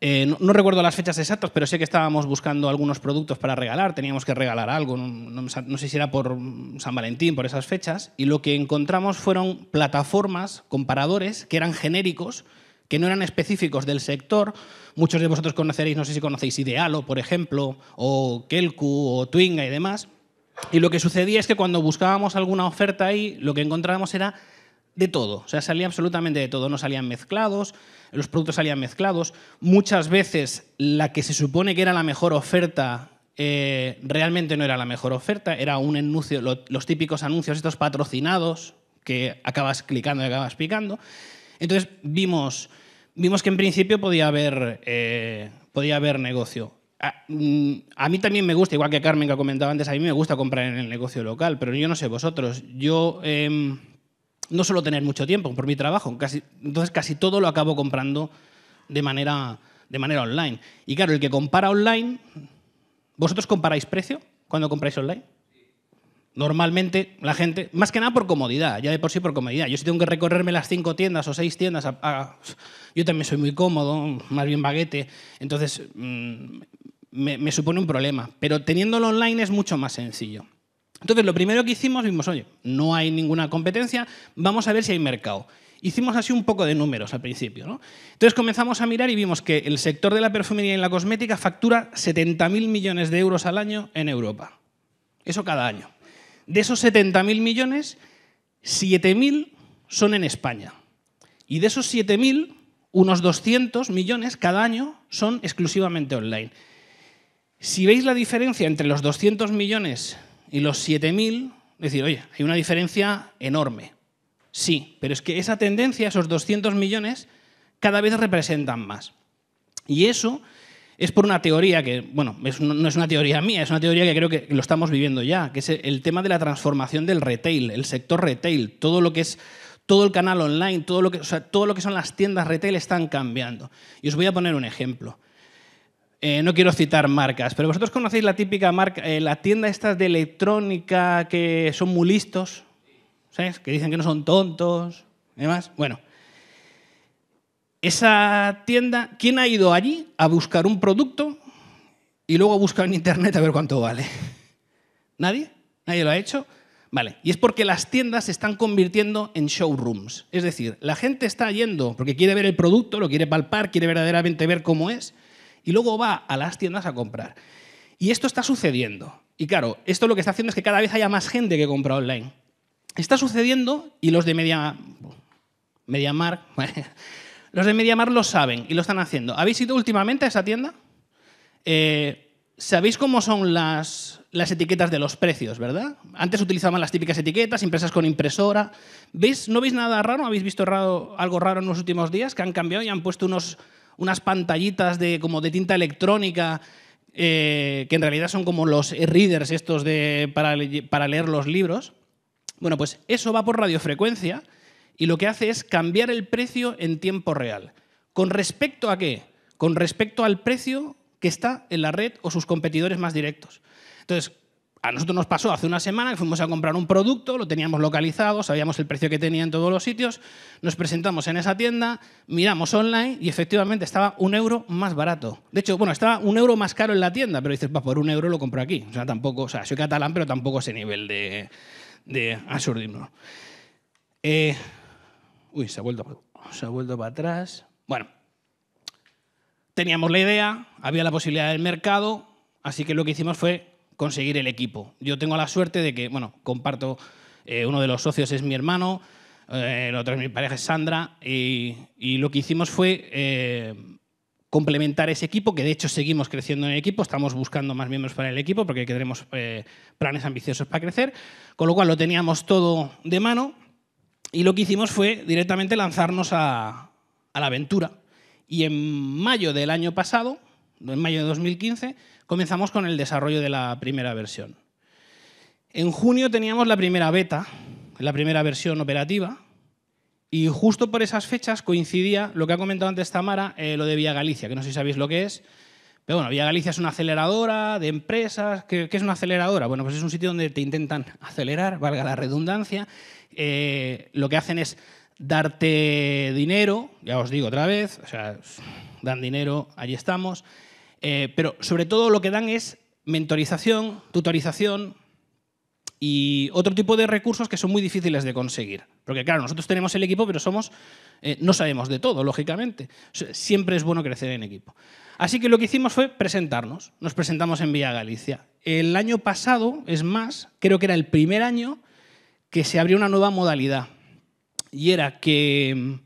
no recuerdo las fechas exactas, pero sé que estábamos buscando algunos productos para regalar, teníamos que regalar algo, no sé si era por San Valentín, por esas fechas, y lo que encontramos fueron plataformas, comparadores, que eran genéricos, que no eran específicos del sector. Muchos de vosotros conoceréis, no sé si conocéis Idealo, por ejemplo, o Kelku, o Twinga y demás. Y lo que sucedía es que cuando buscábamos alguna oferta ahí, lo que encontrábamos era de todo. O sea, salía absolutamente de todo. No salían mezclados, los productos salían mezclados. Muchas veces la que se supone que era la mejor oferta realmente no era la mejor oferta. Era un anuncio, los típicos anuncios estos patrocinados que acabas clicando y acabas picando. Entonces vimos que en principio podía haber negocio. A mí también me gusta, igual que Carmen que ha comentado antes, a mí me gusta comprar en el negocio local, pero yo no sé vosotros. Yo no suelo tener mucho tiempo por mi trabajo, entonces casi todo lo acabo comprando de manera online. Y claro, el que compara online, ¿vosotros comparáis precio cuando compráis online? Normalmente la gente, más que nada por comodidad, ya de por sí por comodidad. Yo si tengo que recorrerme las 5 tiendas o 6 tiendas, yo también soy muy cómodo, más bien baguete, entonces me supone un problema. Pero teniéndolo online es mucho más sencillo. Entonces lo primero que hicimos, vimos, oye, no hay ninguna competencia, vamos a ver si hay mercado. Hicimos así un poco de números al principio, ¿no? Entonces comenzamos a mirar y vimos que el sector de la perfumería y la cosmética factura 70.000 millones de euros al año en Europa. Eso cada año. De esos 70.000 millones, 7.000 son en España. Y de esos 7.000, unos 200 millones cada año son exclusivamente online. Si veis la diferencia entre los 200 millones y los 7.000, es decir, oye, hay una diferencia enorme. Sí, pero es que esa tendencia, esos 200 millones, cada vez representan más. Y eso es por una teoría que, bueno, no es una teoría mía, es una teoría que creo que lo estamos viviendo ya, que es el tema de la transformación del retail, el sector retail, todo lo que es todo el canal online, todo lo que son las tiendas retail están cambiando. Y os voy a poner un ejemplo. No quiero citar marcas, pero vosotros conocéis la típica marca, la tienda estas de electrónica que son muy listos, ¿sabes? Que dicen que no son tontos y demás. Bueno, esa tienda, ¿quién ha ido allí a buscar un producto y luego a buscar en internet a ver cuánto vale? ¿Nadie? ¿Nadie lo ha hecho? Vale, y es porque las tiendas se están convirtiendo en showrooms. Es decir, la gente está yendo porque quiere ver el producto, lo quiere palpar, quiere verdaderamente ver cómo es, y luego va a las tiendas a comprar. Y esto está sucediendo. Y claro, esto lo que está haciendo es que cada vez haya más gente que compra online. Está sucediendo y los de MediaMarkt, los de MediaMarkt lo saben y lo están haciendo. ¿Habéis ido últimamente a esa tienda? ¿Sabéis cómo son las etiquetas de los precios, verdad? Antes utilizaban las típicas etiquetas impresas con impresora. ¿No veis nada raro? ¿Habéis visto algo raro en los últimos días? Que han cambiado y han puesto unas pantallitas como de tinta electrónica que en realidad son como los e-readers estos para leer los libros. Bueno, pues eso va por radiofrecuencia y lo que hace es cambiar el precio en tiempo real. ¿Con respecto a qué? Con respecto al precio que está en la red o sus competidores más directos. Entonces, a nosotros nos pasó hace una semana que fuimos a comprar un producto, lo teníamos localizado, sabíamos el precio que tenía en todos los sitios, nos presentamos en esa tienda, miramos online y efectivamente estaba €1 más barato. De hecho, bueno, estaba €1 más caro en la tienda, pero dices, por €1 lo compro aquí. O sea, tampoco, o sea, soy catalán, pero tampoco ese nivel de absurdismo. Uy, se ha vuelto para atrás. Bueno, teníamos la idea, había la posibilidad del mercado, así que lo que hicimos fue conseguir el equipo. Yo tengo la suerte de que, bueno, comparto, uno de los socios es mi hermano, el otro es mi pareja, es Sandra, y lo que hicimos fue complementar ese equipo, que de hecho seguimos creciendo en el equipo, estamos buscando más miembros para el equipo porque tenemos planes ambiciosos para crecer, con lo cual lo teníamos todo de mano y lo que hicimos fue directamente lanzarnos a la aventura. Y en mayo del año pasado, en mayo de 2015, comenzamos con el desarrollo de la primera versión. En junio teníamos la primera beta, la primera versión operativa, y justo por esas fechas coincidía lo que ha comentado antes Tamara, lo de Vía Galicia, que no sé si sabéis lo que es. Pero bueno, Vía Galicia es una aceleradora de empresas. ¿Qué es una aceleradora? Bueno, pues es un sitio donde te intentan acelerar, valga la redundancia. Lo que hacen es darte dinero, ya os digo otra vez, o sea, dan dinero, allí estamos. Pero sobre todo lo que dan es mentorización, tutorización y otro tipo de recursos que son muy difíciles de conseguir. Porque claro, nosotros tenemos el equipo, pero no sabemos de todo, lógicamente. Siempre es bueno crecer en equipo. Así que lo que hicimos fue presentarnos. Nos presentamos en Vía Galicia. El año pasado, es más, creo que era el primer año que se abrió una nueva modalidad. Y era que,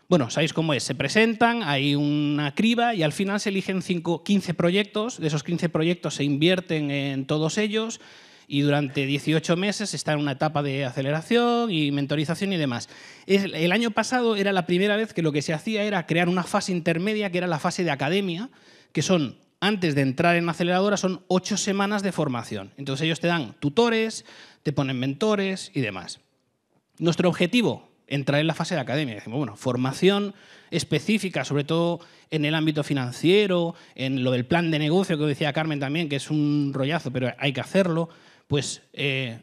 bueno, sabéis cómo es, se presentan, hay una criba y al final se eligen 15 proyectos. De esos 15 proyectos se invierten en todos ellos y durante 18 meses está en una etapa de aceleración y mentorización y demás. El año pasado era la primera vez que lo que se hacía era crear una fase intermedia, que era la fase de academia, que son, antes de entrar en aceleradora, son 8 semanas de formación. Entonces ellos te dan tutores, te ponen mentores y demás. Nuestro objetivo, entrar en la fase de academia. Decimos, bueno, formación específica, sobre todo en el ámbito financiero, en lo del plan de negocio, que decía Carmen también, que es un rollazo, pero hay que hacerlo, pues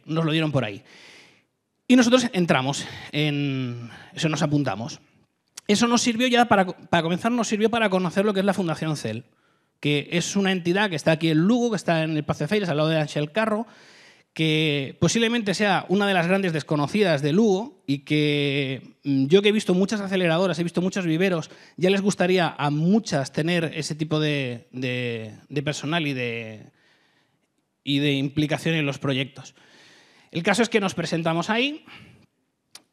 nos lo dieron por ahí. Y nosotros entramos, eso nos apuntamos. Eso nos sirvió ya, para comenzar, nos sirvió para conocer lo que es la Fundación CEL, que es una entidad que está aquí en Lugo, que está en el Pazo de Feiras, al lado de Ángel Carro, que posiblemente sea una de las grandes desconocidas de Lugo y que yo que he visto muchas aceleradoras, he visto muchos viveros, ya les gustaría a muchas tener ese tipo de personal y de implicación en los proyectos. El caso es que nos presentamos ahí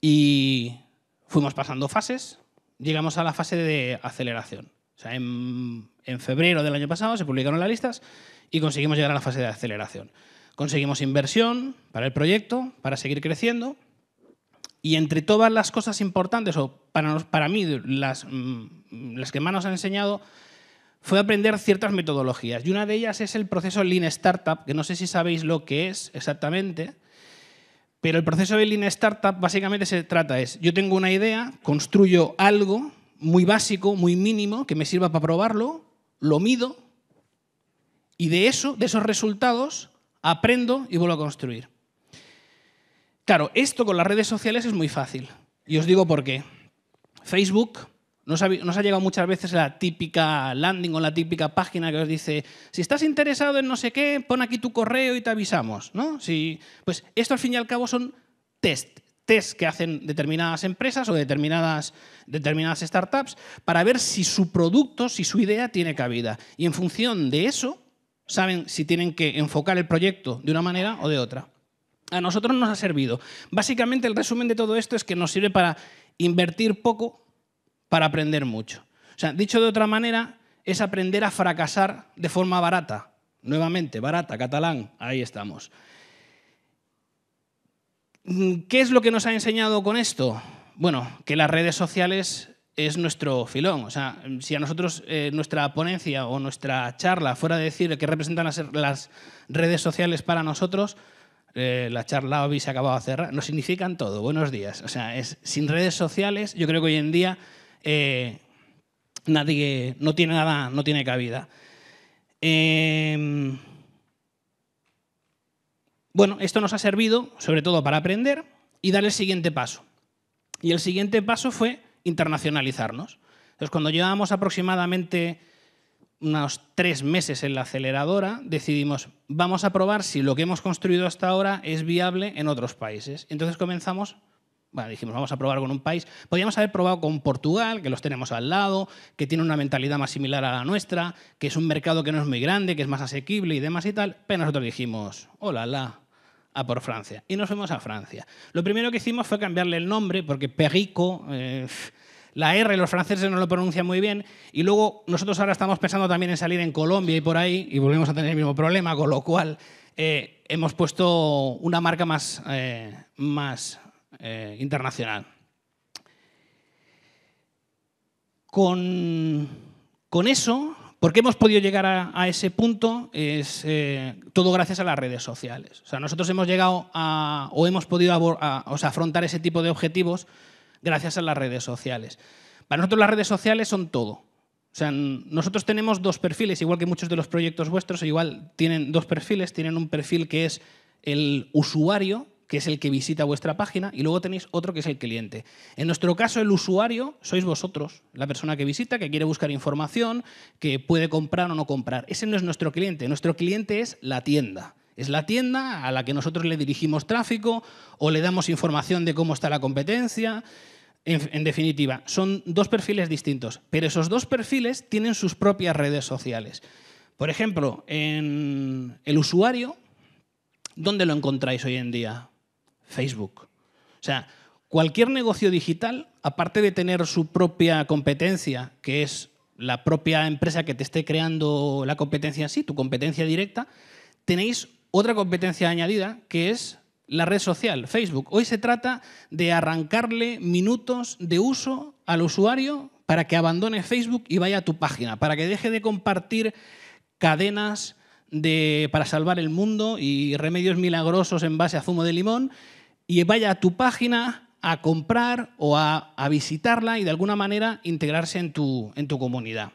y fuimos pasando fases, llegamos a la fase de aceleración. O sea, en febrero del año pasado se publicaron las listas y conseguimos llegar a la fase de aceleración. Conseguimos inversión para el proyecto, para seguir creciendo, y entre todas las cosas importantes, o para mí las que más nos han enseñado, fue aprender ciertas metodologías. Y una de ellas es el proceso Lean Startup, que no sé si sabéis lo que es exactamente, pero el proceso de Lean Startup básicamente se trata yo tengo una idea, construyo algo muy básico, muy mínimo, que me sirva para probarlo, lo mido, y de esos resultados aprendo y vuelvo a construir. Claro, esto con las redes sociales es muy fácil. Y os digo por qué. Facebook nos ha llegado muchas veces la típica landing o la típica página que os dice, si estás interesado en no sé qué, pon aquí tu correo y te avisamos, ¿no? Pues esto al fin y al cabo son test que hacen determinadas empresas o determinadas startups para ver si su producto, si su idea tiene cabida. Y en función de eso, saben si tienen que enfocar el proyecto de una manera o de otra. A nosotros nos ha servido. Básicamente, el resumen de todo esto es que nos sirve para invertir poco, para aprender mucho. O sea, dicho de otra manera, es aprender a fracasar de forma barata. Nuevamente, barata, catalán, ahí estamos. ¿Qué es lo que nos ha enseñado con esto? Bueno, que las redes sociales es nuestro filón. O sea, si a nosotros nuestra ponencia o nuestra charla fuera a decir qué representan las redes sociales para nosotros, la charla hoy se ha acabado de cerrar, nos significan todo. Buenos días. O sea, sin redes sociales, yo creo que hoy en día nadie no tiene cabida. Bueno, esto nos ha servido sobre todo para aprender y dar el siguiente paso. Y el siguiente paso fue internacionalizarnos. Entonces, cuando llevábamos aproximadamente unos 3 meses en la aceleradora, decidimos, vamos a probar si lo que hemos construido hasta ahora es viable en otros países. Entonces comenzamos, bueno, dijimos, vamos a probar con un país. Podríamos haber probado con Portugal, que los tenemos al lado, que tiene una mentalidad más similar a la nuestra, que es un mercado que no es muy grande, que es más asequible y demás y tal. Pero nosotros dijimos, hola, a por Francia. Y nos fuimos a Francia. Lo primero que hicimos fue cambiarle el nombre, porque Perico, la R los franceses no lo pronuncian muy bien, y luego nosotros ahora estamos pensando también en salir en Colombia y por ahí, y volvemos a tener el mismo problema, con lo cual hemos puesto una marca más internacional. Con eso, ¿por qué hemos podido llegar a ese punto? Es todo gracias a las redes sociales. O sea, nosotros hemos llegado o hemos podido afrontar ese tipo de objetivos gracias a las redes sociales. Para nosotros las redes sociales son todo. O sea, nosotros tenemos 2 perfiles, igual que muchos de los proyectos vuestros, igual tienen 2 perfiles. Tienen un perfil que es el usuario, que es el que visita vuestra página, y luego tenéis otro que es el cliente. En nuestro caso, el usuario sois vosotros, la persona que visita, que quiere buscar información, que puede comprar o no comprar. Ese no es nuestro cliente. Nuestro cliente es la tienda. Es la tienda a la que nosotros le dirigimos tráfico o le damos información de cómo está la competencia. En definitiva, son 2 perfiles distintos, pero esos 2 perfiles tienen sus propias redes sociales. Por ejemplo, en el usuario, ¿dónde lo encontráis hoy en día? Facebook. O sea, cualquier negocio digital, aparte de tener su propia competencia, que es la propia empresa que te esté creando la competencia en sí, tu competencia directa, tenéis otra competencia añadida, que es la red social, Facebook. Hoy se trata de arrancarle minutos de uso al usuario para que abandone Facebook y vaya a tu página, para que deje de compartir cadenas para salvar el mundo y remedios milagrosos en base a zumo de limón y vaya a tu página a comprar o a visitarla y de alguna manera integrarse en tu comunidad.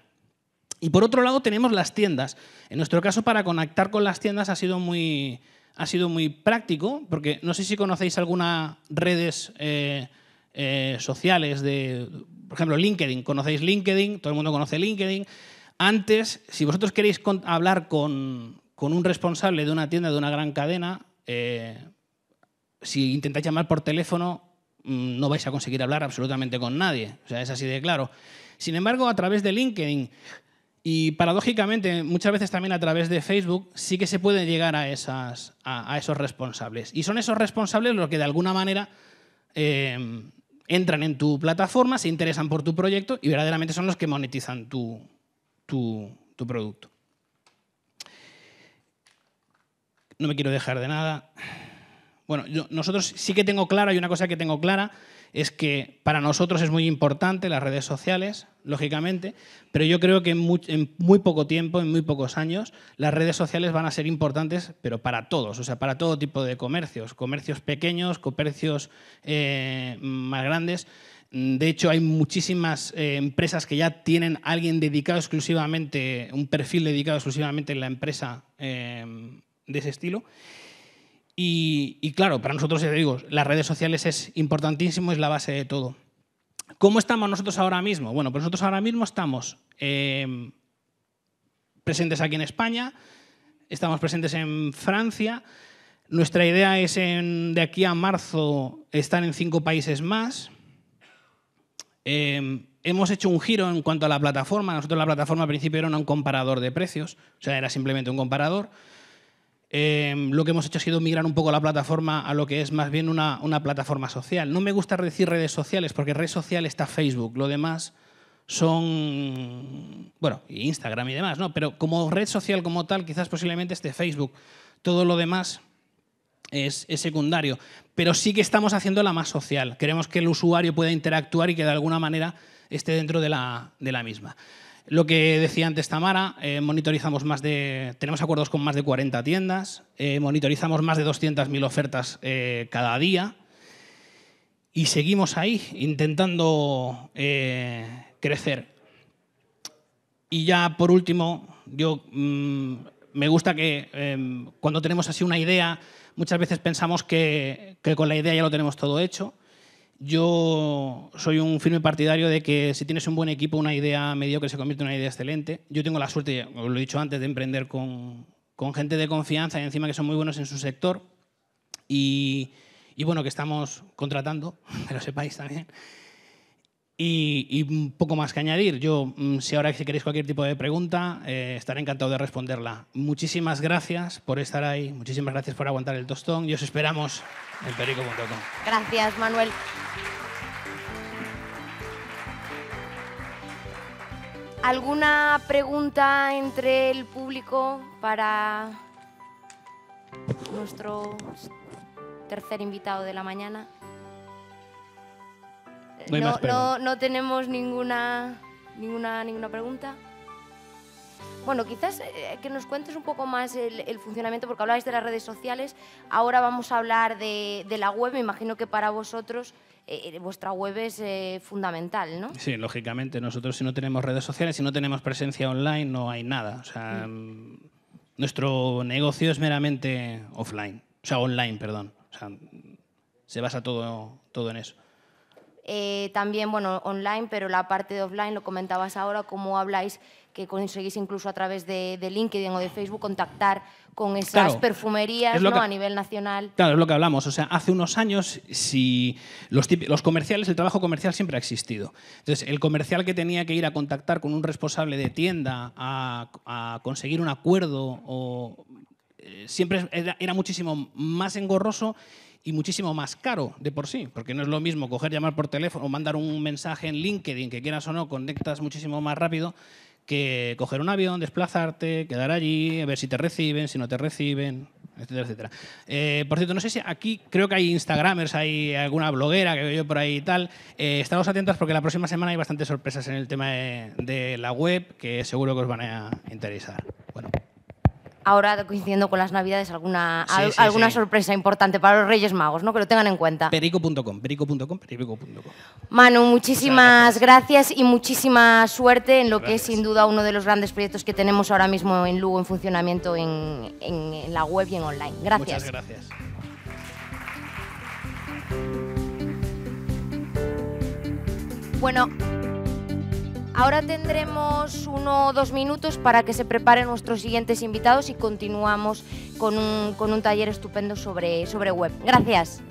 Y por otro lado tenemos las tiendas. En nuestro caso, para conectar con las tiendas ha sido muy práctico, porque no sé si conocéis algunas redes sociales por ejemplo, LinkedIn. ¿Conocéis LinkedIn? Todo el mundo conoce LinkedIn. Antes, si vosotros queréis hablar con un responsable de una tienda, de una gran cadena, si intentáis llamar por teléfono, no vais a conseguir hablar absolutamente con nadie. O sea, es así de claro. Sin embargo, a través de LinkedIn y, paradójicamente, muchas veces también a través de Facebook, sí que se puede llegar a esos responsables. Y son esos responsables los que, de alguna manera, entran en tu plataforma, se interesan por tu proyecto y verdaderamente son los que monetizan tu producto. No me quiero dejar de nada. Bueno, nosotros sí que tengo clara, y una cosa que tengo clara es que para nosotros es muy importante las redes sociales, lógicamente, pero yo creo que en muy poco tiempo, en muy pocos años, las redes sociales van a ser importantes, pero para todos, o sea, para todo tipo de comercios pequeños, comercios más grandes. De hecho, hay muchísimas empresas que ya tienen alguien dedicado exclusivamente, un perfil dedicado exclusivamente en la empresa de ese estilo. Y claro, para nosotros, ya digo, las redes sociales es importantísimo, es la base de todo. ¿Cómo estamos nosotros ahora mismo? Bueno, pues nosotros ahora mismo estamos presentes aquí en España, estamos presentes en Francia. Nuestra idea es de aquí a marzo estar en 5 países más. Hemos hecho un giro en cuanto a la plataforma. Nosotros la plataforma al principio era un comparador de precios, o sea, era simplemente un comparador. Lo que hemos hecho ha sido migrar un poco la plataforma a lo que es más bien una plataforma social. No me gusta decir redes sociales porque red social está Facebook, lo demás son, bueno, Instagram y demás, ¿no? Pero como red social como tal, quizás posiblemente esté Facebook. Todo lo demás es secundario, pero sí que estamos haciéndola más social. Queremos que el usuario pueda interactuar y que de alguna manera esté dentro de la misma. Lo que decía antes Tamara, tenemos acuerdos con más de 40 tiendas, monitorizamos más de 200.000 ofertas cada día y seguimos ahí intentando crecer. Y ya por último, me gusta que cuando tenemos así una idea, muchas veces pensamos que con la idea ya lo tenemos todo hecho. Yo soy un firme partidario de que si tienes un buen equipo, una idea mediocre se convierte en una idea excelente. Yo tengo la suerte, os lo he dicho antes, de emprender con gente de confianza y encima que son muy buenos en su sector. Y bueno, que estamos contratando, que lo sepáis también. Y un poco más que añadir. Yo, si ahora queréis cualquier tipo de pregunta, estaré encantado de responderla. Muchísimas gracias por estar ahí, muchísimas gracias por aguantar el tostón y os esperamos en perico.com. Gracias, Manuel. ¿Alguna pregunta entre el público para nuestro tercer invitado de la mañana? No tenemos ninguna pregunta. Bueno, quizás que nos cuentes un poco más el funcionamiento, porque hablabais de las redes sociales. Ahora vamos a hablar de la web. Me imagino que para vosotros vuestra web es fundamental, ¿no? Sí, lógicamente. Nosotros, si no tenemos redes sociales, si no tenemos presencia online, no hay nada. O sea, nuestro negocio es meramente offline. O sea, online, perdón. O sea, se basa todo en eso. También, bueno, online, pero la parte de offline, lo comentabas ahora, cómo habláis que conseguís incluso a través de LinkedIn o de Facebook contactar con esas perfumerías, ¿no? A nivel nacional. Claro, es lo que hablamos. O sea, hace unos años, si los comerciales, el trabajo comercial siempre ha existido. Entonces, el comercial que tenía que ir a contactar con un responsable de tienda a conseguir un acuerdo siempre era muchísimo más engorroso y muchísimo más caro de por sí, porque no es lo mismo llamar por teléfono o mandar un mensaje en LinkedIn, que quieras o no, conectas muchísimo más rápido que coger un avión, desplazarte, quedar allí, a ver si te reciben, si no te reciben, etcétera, etcétera. Por cierto, no sé si aquí creo que hay Instagramers, hay alguna bloguera que veo yo por ahí y tal. Estamos atentos porque la próxima semana hay bastantes sorpresas en el tema de la web que seguro que os van a interesar. Bueno. Ahora, coincidiendo con las Navidades, alguna sorpresa importante para los Reyes Magos, ¿no? Que lo tengan en cuenta. Perico.com. Manu, muchísimas gracias y muchísima suerte en lo que es sin duda uno de los grandes proyectos que tenemos ahora mismo en Lugo en funcionamiento en la web y en online. Gracias. Muchas gracias. Bueno, ahora tendremos 1 o 2 minutos para que se preparen nuestros siguientes invitados y continuamos con un taller estupendo sobre web. Gracias.